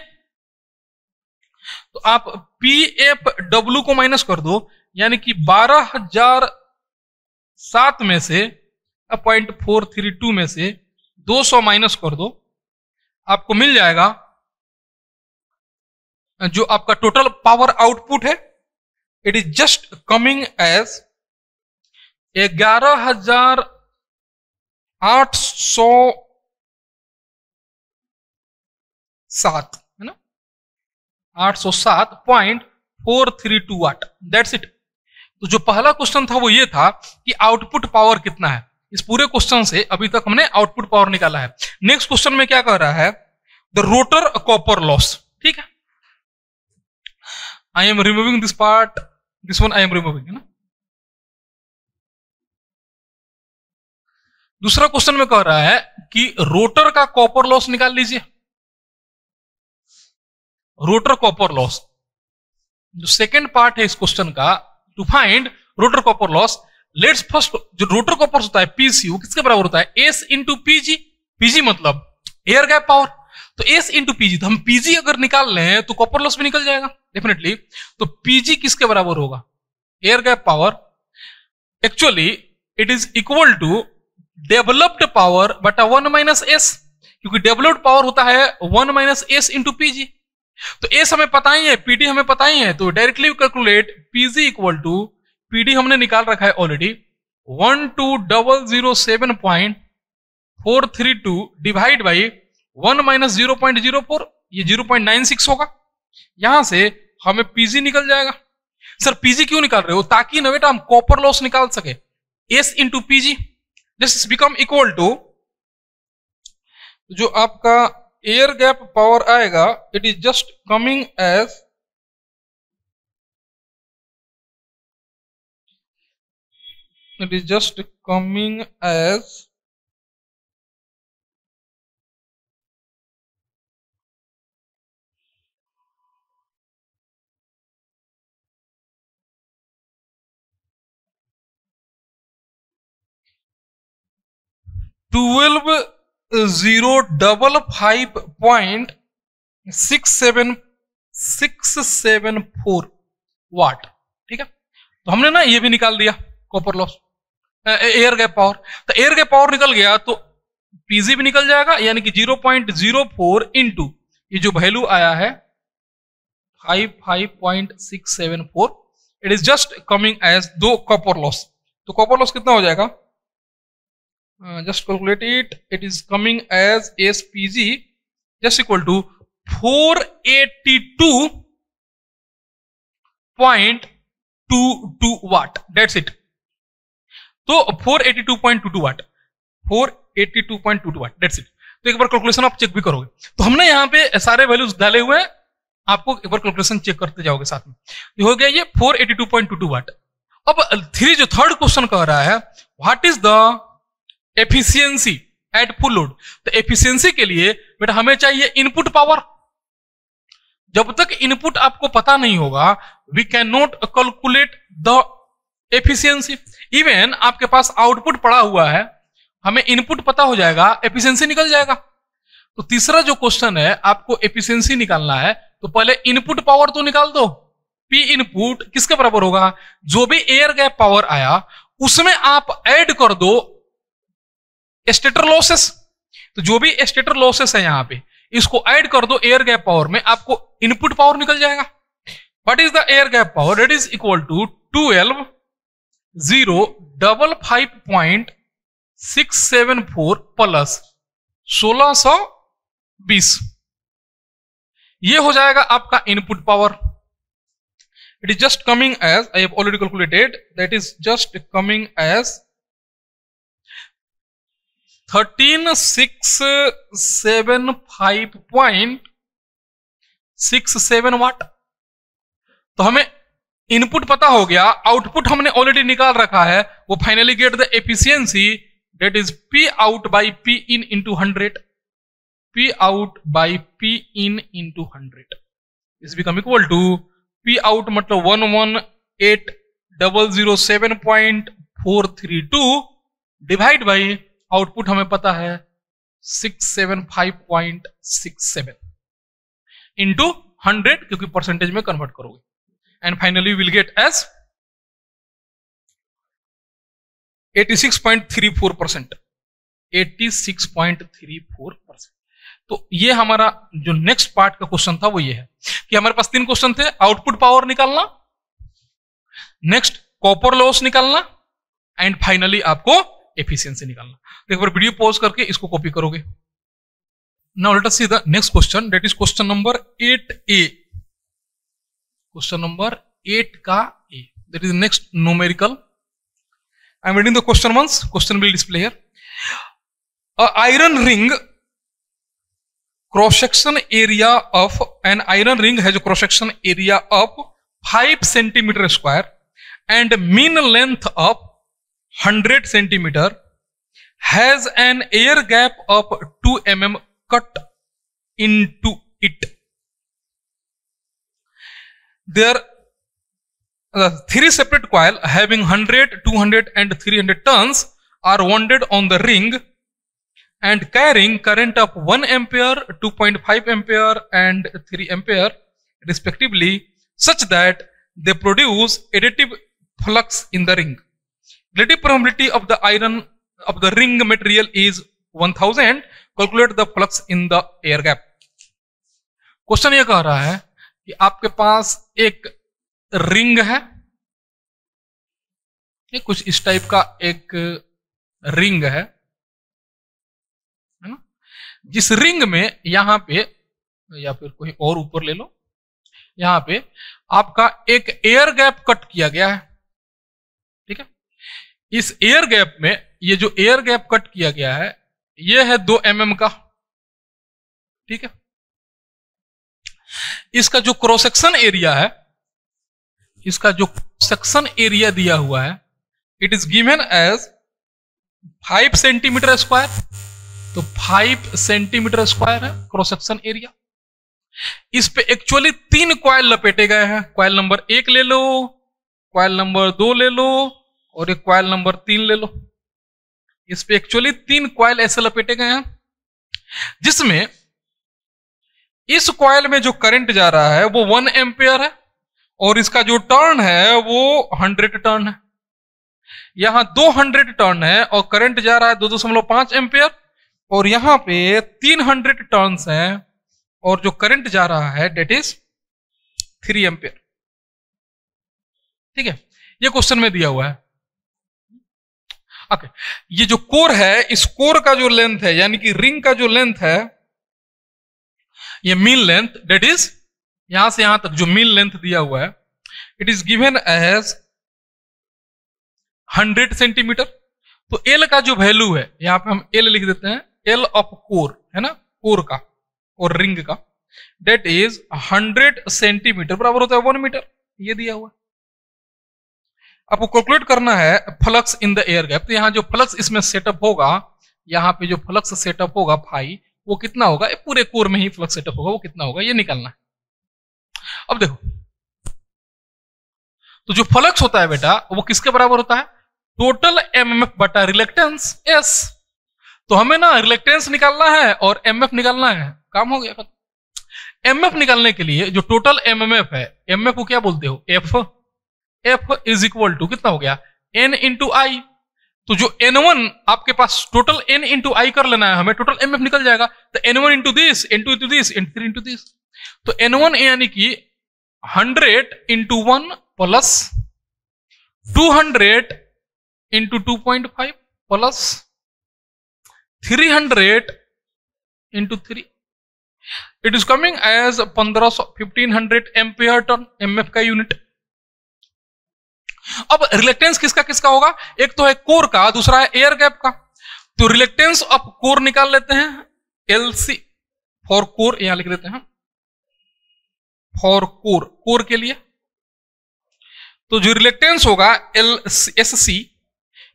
Speaker 1: तो आप पी एफ डब्ल्यू को माइनस कर दो, यानी कि 12,007 में से 0.432 में से 200 माइनस कर दो, आपको मिल जाएगा जो आपका टोटल पावर आउटपुट है, it is just coming as 11,807 है ना, 807.432 वाट, दैट्स इट। तो जो पहला क्वेश्चन था वो ये था कि आउटपुट पावर कितना है। इस पूरे क्वेश्चन से अभी तक हमने आउटपुट पावर निकाला है। नेक्स्ट क्वेश्चन में क्या कह रहा है, द रोटर कॉपर लॉस। ठीक है, I am removing this part, this one I am removing, है ना। दूसरा क्वेश्चन में कह रहा है कि रोटर का कॉपर लॉस निकाल लीजिए। रोटर कॉपर लॉस, जो सेकेंड पार्ट है इस क्वेश्चन का, to find rotor copper loss, let's first, जो रोटर कॉपर होता है पीसी, वो किसके बराबर होता है एस इंटू पीजी। पीजी मतलब एयर गैप पावर, तो एस इंटू पीजी, तो हम पीजी अगर निकाल लें तो कॉपर लॉस भी निकल जाएगा डेफिनेटली। तो पीजी किसके बराबर होगा, air gap power. Actually it is equal to developed power बटा 1 माइनस एस, क्योंकि डेवलप्ड पावर होता है 1 माइनस एस इंटू पीजी। तो एस हमें पता ही है, पीडी हमें पता ही है, तो directly calculate PG equal to, PD हमने निकाल रखा है ऑलरेडी, 12,007.432 432 डिवाइड बाई 1 माइनस 0.04, ये 0.96 होगा। यहां से हमें पीजी निकल जाएगा। सर पीजी क्यों निकाल रहे हो? ताकि ना बेटा हम कॉपर लॉस निकाल सके। S into PG this become equal to, जो आपका एयर गैप पावर आएगा, it is just coming as it is just coming as 12,055.674 watt. ठीक है, तो हमने ना ये भी निकाल दिया copper loss, air gap power. तो एयर गैप पावर निकल गया तो पीजी भी निकल जाएगा, यानी कि 0.04 इंटू ये जो वैल्यू आया है 55.674, it is just coming as दो कॉपर लॉस। तो कॉपर लॉस कितना हो जाएगा? Just calculate it, it is coming as SPG just equal to 482.22 watt, that's it. तो 482.22 वाट, 482.22 वाट, दैट्स इट। तो एक बार कैलकुलेशन आप चेक भी करोगे। तो हमने यहाँ पे सारे वैल्यूज डाले हुए हैं, आपको एक बार कैलकुलेशन चेक करते जाओगे साथ में। ये हो गया ये 482.22 वाट। अब जो थर्ड क्वेश्चन कह रहा है, what is the efficiency at full load. तो एफिशिएंसी के लिए बेटा हमें चाहिए इनपुट पावर। जब तक इनपुट आपको पता नहीं होगा, we can not calculate the efficiency. Even आपके पास आउटपुट पड़ा हुआ है, हमें इनपुट पता हो जाएगा, एफिशिएंसी निकल जाएगा। तो तीसरा जो क्वेश्चन है, आपको एफिशिएंसी निकालना है, तो पहले इनपुट पावर तो निकाल दो। पी इनपुट किसके बराबर होगा? जो भी एयर गैप पावर आया उसमें आप ऐड कर दो स्टेटर लॉसेस। तो जो भी स्टेटर लॉसेस है यहां पे, इसको ऐड कर दो एयर गैप पावर में, आपको इनपुट पावर निकल जाएगा। What is the air gap power? It is equal to 12,055.674 plus 1620, ये हो जाएगा आपका input power. It is just coming as, I have already calculated, that is just coming as 13,675.67 watt. तो हमें इनपुट पता हो गया, आउटपुट हमने ऑलरेडी निकाल रखा है। वो finally get the efficiency, that is P out by P in into 100, P out by P in into 100 is become equal to, P out मतलब 118,007.432 डिवाइड बाई आउटपुट हमें पता है 675.67 इंटू 100, क्योंकि परसेंटेज में कन्वर्ट करोगे, and finally will get as 86.34%, 86.34%। तो ये हमारा जो नेक्स्ट पार्ट का क्वेश्चन था वो ये है कि हमारे पास 3 क्वेश्चन थे। आउटपुट पावर निकालना, नेक्स्ट कॉपर लॉस निकालना, एंड फाइनली आपको एफिशिएंसी निकालना। तो एक बार वीडियो पॉज करके इसको कॉपी करोगे। Now let us see the next question, that is question number 8A। Question number 8 का A, that is next numerical. I am reading the question once, question will display here. A iron ring cross section area of an iron ring has a cross section area of 5 centimeter square and mean length of 100 centimeter, has an air gap of 2 mm cut into it. There are 3 separate coils having 100, 200 and 300 turns are wounded on the ring and carrying current of 1 ampere, 2.5 ampere and 3 ampere respectively, such that they produce additive flux in the ring. Relative permeability of the iron of the ring material is 1000. Calculate the flux in the air gap. Question ये कह रहा है कि आपके पास एक ring है, ये कुछ इस टाइप का एक रिंग है, जिस रिंग में यहां पे, या फिर कोई और ऊपर ले लो, यहां पे आपका एक एयर गैप कट किया गया है, ठीक है। इस एयर गैप में, ये जो एयर गैप कट किया गया है ये है 2 mm का, ठीक है। इसका जो क्रॉस सेक्शन एरिया है, इसका जो सेक्शन एरिया दिया हुआ है, it is given as 5 centimetre square. तो 5 सेंटीमीटर स्क्वायर है क्रॉस सेक्शन एरिया। इस पे एक्चुअली 3 कॉइल लपेटे गए हैं। कॉइल नंबर 1 ले लो, कॉइल नंबर 2 ले लो और एक कॉइल नंबर 3 ले लो। इस पे एक्चुअली 3 कॉइल ऐसे लपेटे गए हैं, जिसमें इस कॉइल में जो करंट जा रहा है वो 1 एम्पियर है और इसका जो टर्न है वो 100 टर्न है। यहां 200 टर्न है और करंट जा रहा है 2.5 एम्पियर, और यहां पे 300 टर्न्स हैं और जो करंट जा रहा है डेट इज 3 एम्पियर, ठीक है। ये क्वेश्चन में दिया हुआ है। ओके, ये जो कोर है, इस कोर का जो लेंथ है, यानी कि रिंग का जो लेंथ है, ये मीन लेंथ, डेट इज यहां से यहां तक जो मीन लेंथ दिया हुआ है, it is given as 100 centimetre. तो एल का जो वैल्यू है, यहां पे हम एल लिख देते हैं, एल ऑफ कोर है ना, कोर का और रिंग का, डेट इज 100 सेंटीमीटर बराबर होता है 1 मीटर। ये दिया हुआ है। आपको कैलकुलेट करना है flux in the air gap. तो यहां जो फ्लक्स इसमें सेटअप होगा, यहां पे जो फ्लक्स सेटअप होगा फाई, वो कितना होगा, पूरे कोर में ही फ्लक्स सेटअप होगा, वो कितना होगा ये निकालना है। अब देखो, तो जो फ्लक्स होता है बेटा वो किसके बराबर होता है, टोटल एमएमएफ बटा रिलेक्टेंस एस। तो हमें ना रिलेक्टेंस निकालना है और एमएफ निकालना है, काम हो गया। एमएफ निकालने के लिए जो टोटल एमएमएफ है, एमएफ को क्या बोलते हो, एफ इज इक्वल टू कितना हो गया, एन इंटू आई। तो जो N1 आपके पास टोटल N इंटू आई कर लेना है हमें, टोटल एमएफ निकल जाएगा। तो N1 into this, N2 into this, N3 into this. तो N1 यानी कि 100 into 1 plus 200 into 2.5 plus 300 into 3, it is coming as 1500 ampere turn, MF का यूनिट। अब रिलेक्टेंस किसका किसका होगा, एक तो है कोर का, दूसरा है एयर गैप का। तो रिलेक्टेंस ऑफ कोर निकाल लेते हैं, एलसी फॉर कोर, यहां लिख देते हैं फॉर कोर, कोर के लिए। तो जो रिलेक्टेंस होगा एल एस सी,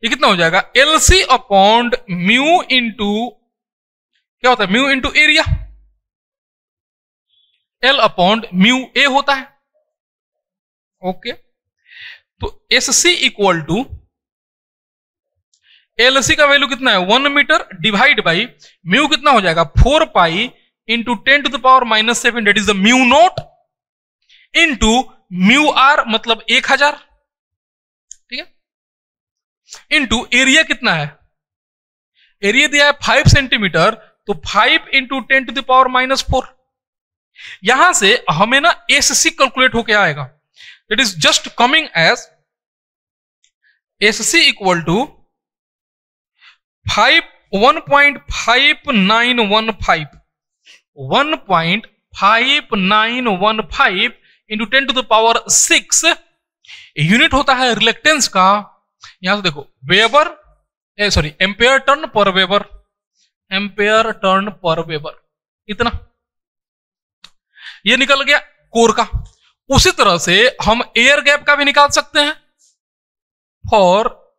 Speaker 1: ये कितना हो जाएगा, एलसी अपॉन म्यू इंटू क्या होता है, mu into area, L upon mu A होता है। ओके, तो S C equal to L C का वैल्यू कितना है 1 मीटर डिवाइड बाई म्यू कितना हो जाएगा 4 pi into 10 to the power -7, that is the mu naught into mu R, मतलब 1000, ठीक है, इंटू एरिया कितना है, एरिया दिया है 5 सेंटीमीटर, तो 5 इंटू 10 टू द पावर -4। यहां से हमें ना एस सी कैलकुलेट होके आएगा, it is just coming as S C equal to 1.5915 into 10 to the power 6 unit होता है रिलेक्टेंस का। यहां से देखो वेबर, सॉरी एम्पेयर टर्न पर वेबर, एम्पेयर टर्न पर वेबर, इतना ये निकल गया कोर का। उसी तरह से हम एयर गैप का भी निकाल सकते हैं, for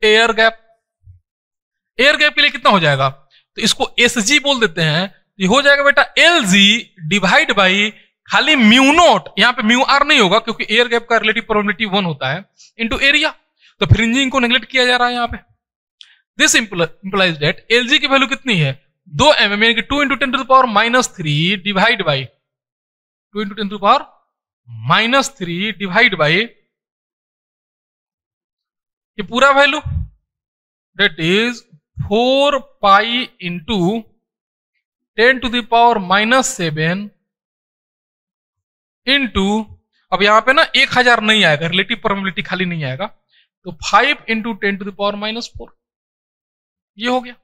Speaker 1: air gap. Air gap के लिए कितना हो जाएगा, तो इसको एस जी बोल देते हैं। ये हो जाएगा बेटा एल जी डिवाइड बाई खाली म्यू नॉट, यहां पे म्यू आर नहीं होगा क्योंकि एयर गैप का रिलेटिव प्रोबेबिलिटी 1 होता है, इंटू एरिया। तो फ्रिंजिंग को नेग्लेक्ट किया जा रहा है यहां पे। This implies that L G की वैल्यू कितनी है 2 mm, यानी कि 2 into 10 to the power -3 divide by 2 into 10 to the power -3 divide by ये पूरा value, that is 4 pi into 10 to the power -7 into, अब यहां पे ना 1000 नहीं आएगा, रिलेटिव प्रोबेबिलिटी खाली नहीं आएगा, तो 5 इंटू 10 टू द पावर -4, ये हो गया।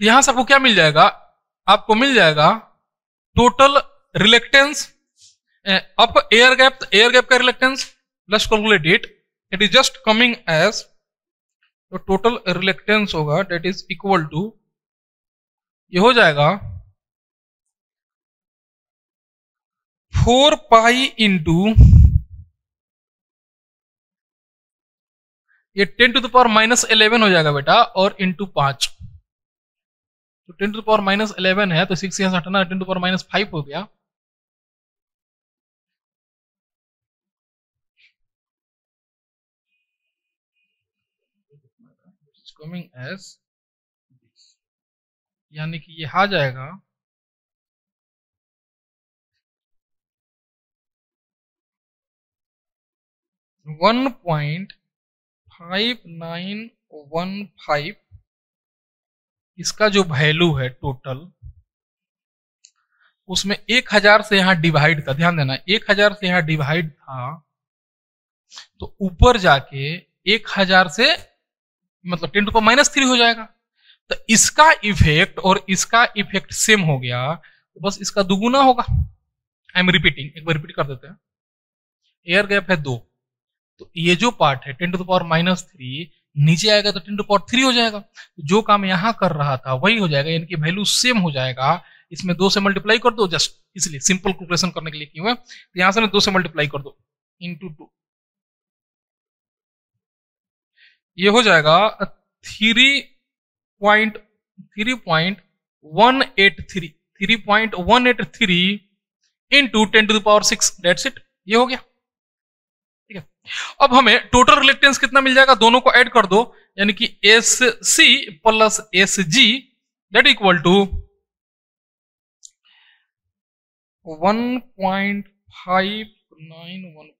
Speaker 1: यहां से आपको क्या मिल जाएगा, आपको मिल जाएगा total reluctance of air gap का reluctance, let's calculate it is just coming as, तो टोटल रिलेक्टेंस होगा डेट इज इक्वल टू, ये हो जाएगा 4 पाई इंटू ये 10 टू द पावर माइनस 11 हो जाएगा बेटा, और इंटू 5, तो 10 टू द पावर माइनस 11 है तो 6 यहां से हटाना, 10 टू द पावर माइनस 5 हो गया। कमिंग एज, यानी कि ये आ जाएगा 1.5915, इसका जो वैल्यू है टोटल, उसमें 1000 से यहां डिवाइड था, ध्यान देना 1000 से यहां डिवाइड था, तो ऊपर जाके 1000 से मतलब 10 टू पावर माइनस 3 हो जाएगा। तो इसका इफेक्ट और इसका इफेक्ट सेम हो गया, तो बस इसका दुगुना होगा। आई एम रिपीटिंग, एक बार रिपीट कर देते हैं। एयर गैप है 2, तो ये जो पार्ट है 10 टू द पावर माइनस 3 नीचे आएगा तो 10 टू द पावर 3 हो जाएगा। जो काम यहां कर रहा था वही हो जाएगा, यानी कि वैल्यू सेम हो जाएगा। इसमें 2 से मल्टीप्लाई कर दो, जस्ट इसलिए सिंपल कैलकुलेशन करने के लिए क्यों है, तो यहां से 2 से मल्टीप्लाई कर दो इंटू 2, ये हो जाएगा 3.183 into 10 to the power 6, that's it, ये हो गया। ठीक है, अब हमें टोटल रिलेक्टेंस कितना मिल जाएगा, दोनों को ऐड कर दो, यानी कि S C plus S G that equal to 1.5915।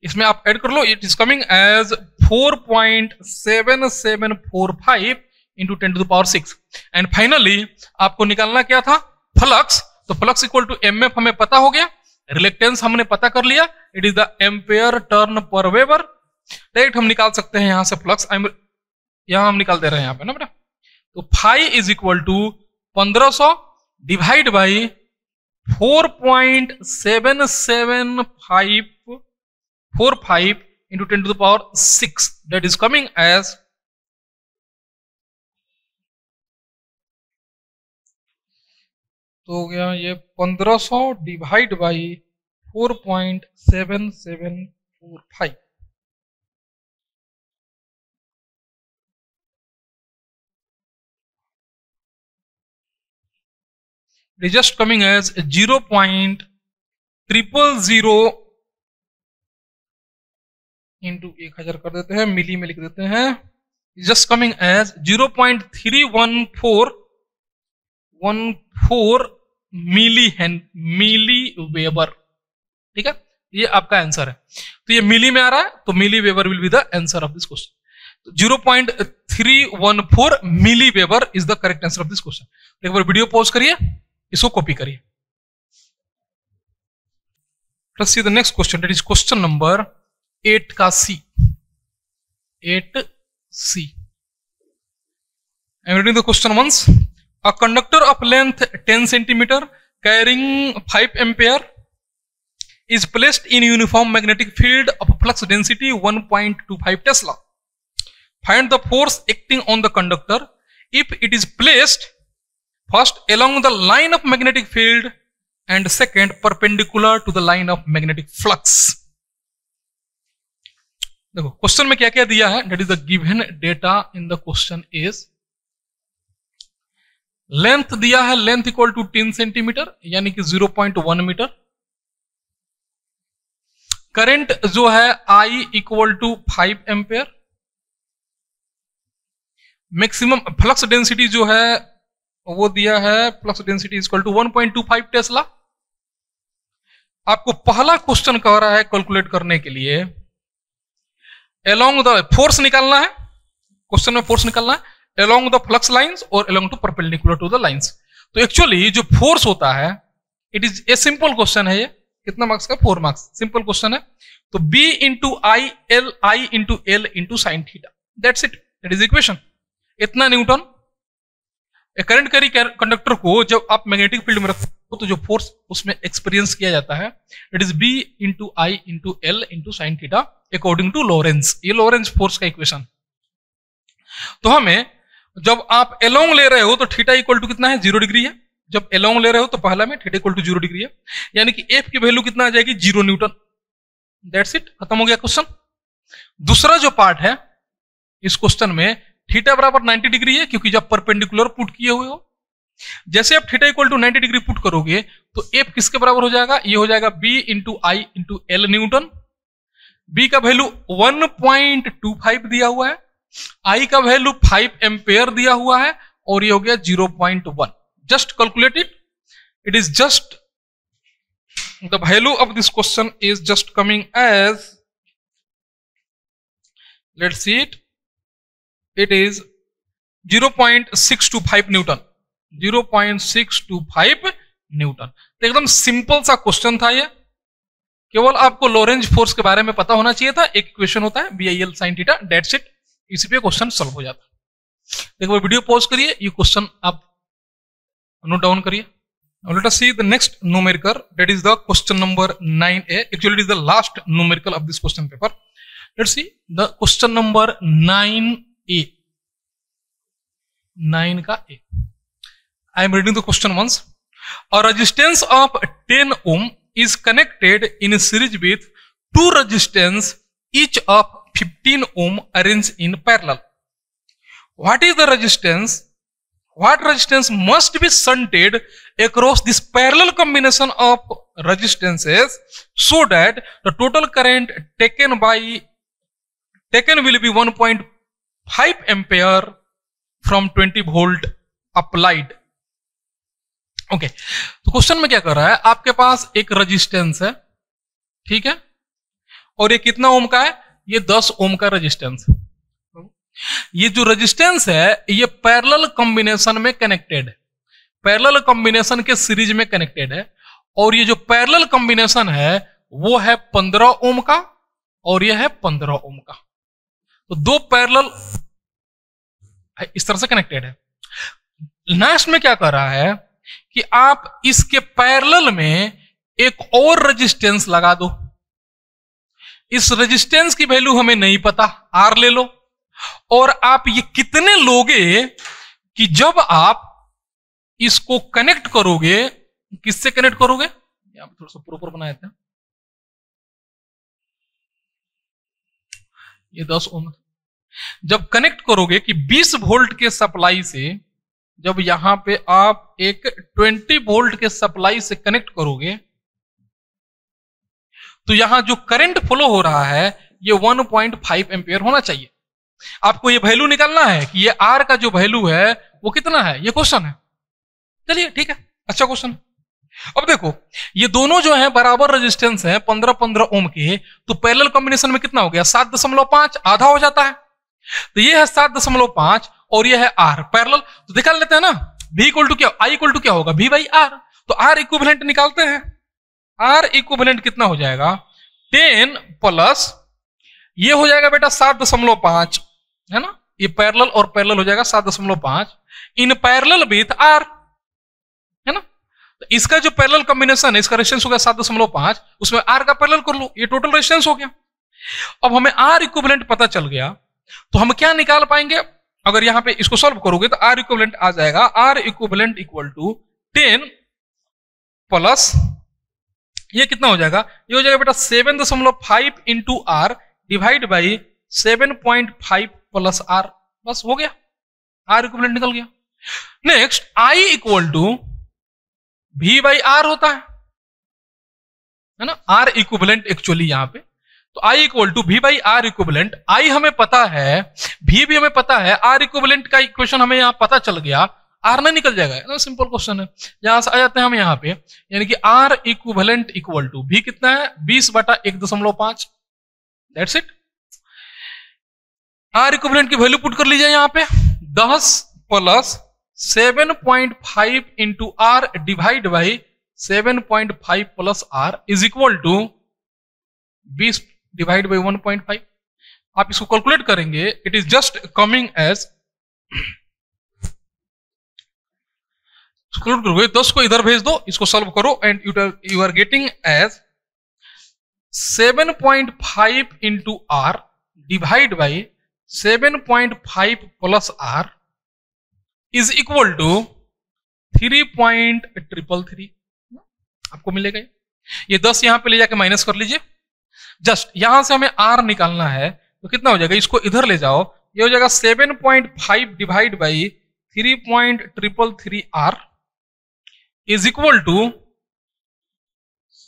Speaker 1: इसमें आप ऐड कर लो, it is coming as 4.7745 into 10 to the power 6। And finally आपको निकालना क्या था, फ्लक्स। तो फ्लक्स इक्वल टू एमएफ हमें पता हो गया, रिलेक्टेंस हमने पता कर लिया, it is the ampere turn पर वेबर। डायरेक्ट हम निकाल सकते हैं यहां से फ्लक्स, यहां हम निकाल दे रहे हैं यहां पे ना बेटा। तो phi is equal to 1500 divide by 4.7745 into 10 to the power 6, that is coming as तो हो गया ये 1500 divide by 4.7745, it is just coming as 0.000 into 1000 कर देते हैं, मिली में लिख देते हैं, जस्ट कमिंग एज 0.3114 मिली वेबर। ठीक है, ये आपका आंसर है। तो ये मिली में आ रहा है, तो milli weber will be the answer of this question. तो 0.314 milli weber is the correct answer of this question. एक बार वीडियो पॉज करिए, इसको कॉपी करिए। Let's see the next question, that is question number 8 का C. 8C, I am reading the question once. A conductor of length 10 centimeter carrying 5 ampere is placed in uniform magnetic field of flux density 1.25 Tesla. Find the force acting on the conductor if it is placed first along the line of magnetic field and second perpendicular to the line of magnetic flux. देखो question में क्या क्या दिया है, that is the given data in the question is, length दिया है, length equal to 10 centimetre यानी कि 0.1 मीटर। करंट जो है I equal to 5 ampere. Maximum flux density जो है वो दिया है, flux density equal to 1.25 tesla. आपको पहला क्वेश्चन कह रहा है कैलकुलेट करने के लिए along द फोर्स निकालना है, क्वेश्चन में फोर्स निकालना है along द फ्लक्स लाइंस और along to perpendicular to the lines. तो एक्चुअली जो फोर्स होता है, it is a simple question है। ये कितना मार्क्स का, 4 मार्क्स, सिंपल क्वेश्चन है। तो B into I into L into sine theta, that's it, that is equation. इतना न्यूटन। एक करंट कैरी कंडक्टर को जब आप मैग्नेटिक फील्ड में रखते हो तो जो फोर्स उसमें एक्सपीरियंस किया जाता है it is B into I into L into sine theta according to Lorentz. ये लॉरेंस फोर्स का इक्वेशन। तो हमें जब आप एलोंग ले रहे हो तो थीटा इक्वल टू कितना है 0 डिग्री है। जब एलोंग ले रहे हो तो पहला में थीटा इक्वल टू 0 डिग्री है, यानी कि एफ की वैल्यू कितना आ जाएगी 0 न्यूटन। दैट्स इट, खत्म हो गया क्वेश्चन। दूसरा जो पार्ट है इस क्वेश्चन में थीटा बराबर 90 डिग्री है क्योंकि जब परपेंडिकुलर पुट किए हुए हो, जैसे आप theta equal to 90 degree put करोगे तो एफ किसके बराबर हो जाएगा, ये हो जाएगा B into I into L Newton. B का वैल्यू 1.25 दिया हुआ है, आई का वैल्यू 5 एम्पेयर दिया हुआ है और ये हो गया 0.1। Just calculate it, it is just the value of this question is just coming as, let's see it, it is 0.625 newton, 0.625 newton. तो एकदम सिंपल सा क्वेश्चन था ये, केवल आपको लॉरेंज फोर्स के बारे में पता होना चाहिए था। एक इक्वेशन होता है BIL sin theta, that's it, इसी पे क्वेश्चन सॉल्व हो जाता है। एक बार वीडियो पॉज करिए, ये क्वेश्चन आप नोट डाउन करिए। Late us see the next numerical, that is the question number 9A। Actually it is the last numerical of this question paper. Let's see the question number 9A, 9 का A। I am reading the question once. A resistance of 10 ohm is connected in series with two resistance each of 15 ohm arranged in parallel. What is the resistance? What resistance must be shunted across this parallel combination of resistances so that the total current taken will be 1.5 ampere from 20 volt applied. Okay, तो question में क्या कर रहा है, आपके पास एक resistance है, ठीक है, और ये कितना ओम का है, ये 10 ओम का रेजिस्टेंस। ये जो रेजिस्टेंस है ये पैरेलल कॉम्बिनेशन में कनेक्टेड है, पैरेलल कॉम्बिनेशन के सीरीज में कनेक्टेड है, और ये जो पैरेलल कॉम्बिनेशन है वो है 15 ओम का और ये है 15 ओम का। तो दो पैरेलल इस तरह से कनेक्टेड है। नेक्स्ट में क्या कर रहा है कि आप इसके पैरेलल में एक और रेजिस्टेंस लगा दो। इस रेजिस्टेंस की वैल्यू हमें नहीं पता, आर ले लो, और आप ये कितने लोगे कि जब आप इसको कनेक्ट करोगे, किससे कनेक्ट करोगे, यहां पे थोड़ा सा प्रॉपर बनाए थे, ये 10 ओम जब कनेक्ट करोगे कि 20 वोल्ट के सप्लाई से, जब यहां पे आप एक 20 वोल्ट के सप्लाई से कनेक्ट करोगे तो यहां जो करंट फ्लो हो रहा है ये 1.5 एम्पियर होना चाहिए। आपको ये वैल्यू निकालना है कि ये आर का जो वैल्यू है वो कितना है, ये क्वेश्चन है। चलिए ठीक है, अच्छा क्वेश्चन। अब देखो ये दोनों जो है बराबर रेजिस्टेंस है 15-15 ओम के, तो पैरेलल कॉम्बिनेशन में कितना हो गया 7.5, आधा हो जाता है। तो ये है 7.5 और ये है आर पैरेलल। तो निकाल लेते हैं ना, V इक्वल टू क्या, I इक्वल टू क्या होगा, V बाई आर। तो आर इक्विवेलेंट निकालते हैं। आर इक्विवेलेंट कितना हो जाएगा 10 प्लस ये हो जाएगा बेटा 7.5 है ना, ये पैरेलल और पैरेलल हो जाएगा 7.5 इन पैरेलल विथ आर है ना। तो इसका जो पैरेलल कॉम्बिनेशन है इसका रेजिस्टेंस हो गया 7.5, उसमें आर का पैरेलल कर लो, ये टोटल रेजिस्टेंस हो गया। अब हमें आर इक्विवेलेंट पता चल गया तो हम क्या निकाल पाएंगे, अगर यहां पे इसको सॉल्व करोगे तो आर इक्विवेलेंट आ जाएगा, R equivalent equal to 10 plus ये कितना हो जाएगा, ये हो जाएगा बेटा 7.5 into R divide by 7.5 plus R, बस हो गया, आर इक्विवेलेंट निकल गया। Next I equal to V by R होता है ना, आर इक्विवेलेंट एक्चुअली यहां पे, तो I equal to V by R equivalent. I हमें पता है, V भी हमें पता है, आर इक्विवेलेंट का इक्वेशन हमें यहां पता चल गया, आर ना निकल जाएगा ना, सिंपल क्वेश्चन है। यहां से आ जाते हैं हम यहां पे, यानी कि R equivalent equal to V कितना है 20/1.5, दैट्स इट। आर इक्विवेलेंट की वैल्यू पुट कर लीजिए यहां पे 10 plus 7.5 into R divide by 7.5 plus R is equal to 20 divide by 1.5। आप इसको कैलकुलेट करेंगे, it is just coming as exclude करोगे 10 को इधर भेज दो, इसको सॉल्व करो and you are getting as 7.5 into R divide by 7.5 plus R is equal to 3.333 आपको मिलेगा। ये 10 यहां पे ले जाके माइनस कर लीजिए। जस्ट यहां से हमें आर निकालना है तो कितना हो जाएगा, इसको इधर ले जाओ, ये हो जाएगा 7.5 divide by 3.333 R is equal to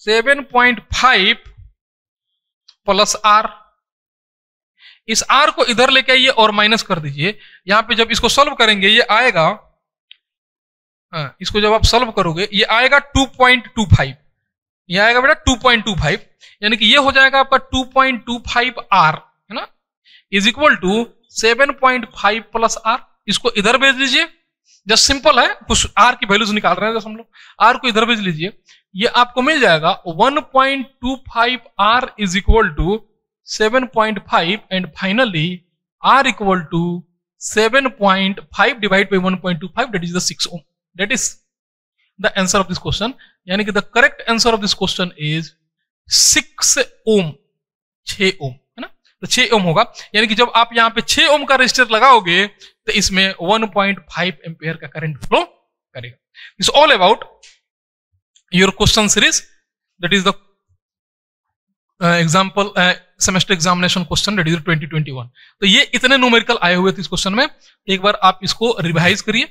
Speaker 1: 7.5 plus R. इस आर को इधर लेके आइए और माइनस कर दीजिए। यहां पे जब इसको सॉल्व करेंगे ये आएगा, इसको जब आप सॉल्व करोगे ये आएगा 2.25, ये आएगा बेटा 2.25, यानी कि ये हो जाएगा आपका 2.25 आर है ना, is equal to 7.5 plus R. इसको इधर भेज लीजिए, जस्ट सिंपल है, कुछ आर की वैल्यूज निकाल रहे हैं जस्ट हम लोग, आर को इधर भेज लीजिए, ये आपको मिल जाएगा 1.25 R is equal to 7.5 and finally R equal to 7.5 divide by 1.25 that is the 6 ohm. That is the answer of this question, यानी कि the correct answer of this question is 6 ohm, 6 ohm है ना, तो 6 ओम होगा। यानी कि जब आप यहां पे 6 ओम का रेजिस्टर लगाओगे तो इसमें 1.5 एम्पियर का करंट फ्लो करेगा। It's all about your question series, that is the example semester examination question that is 2021। तो ये इतने न्यूमेरिकल आए हुए थे इस क्वेश्चन में, एक बार आप इसको रिवाइज करिए।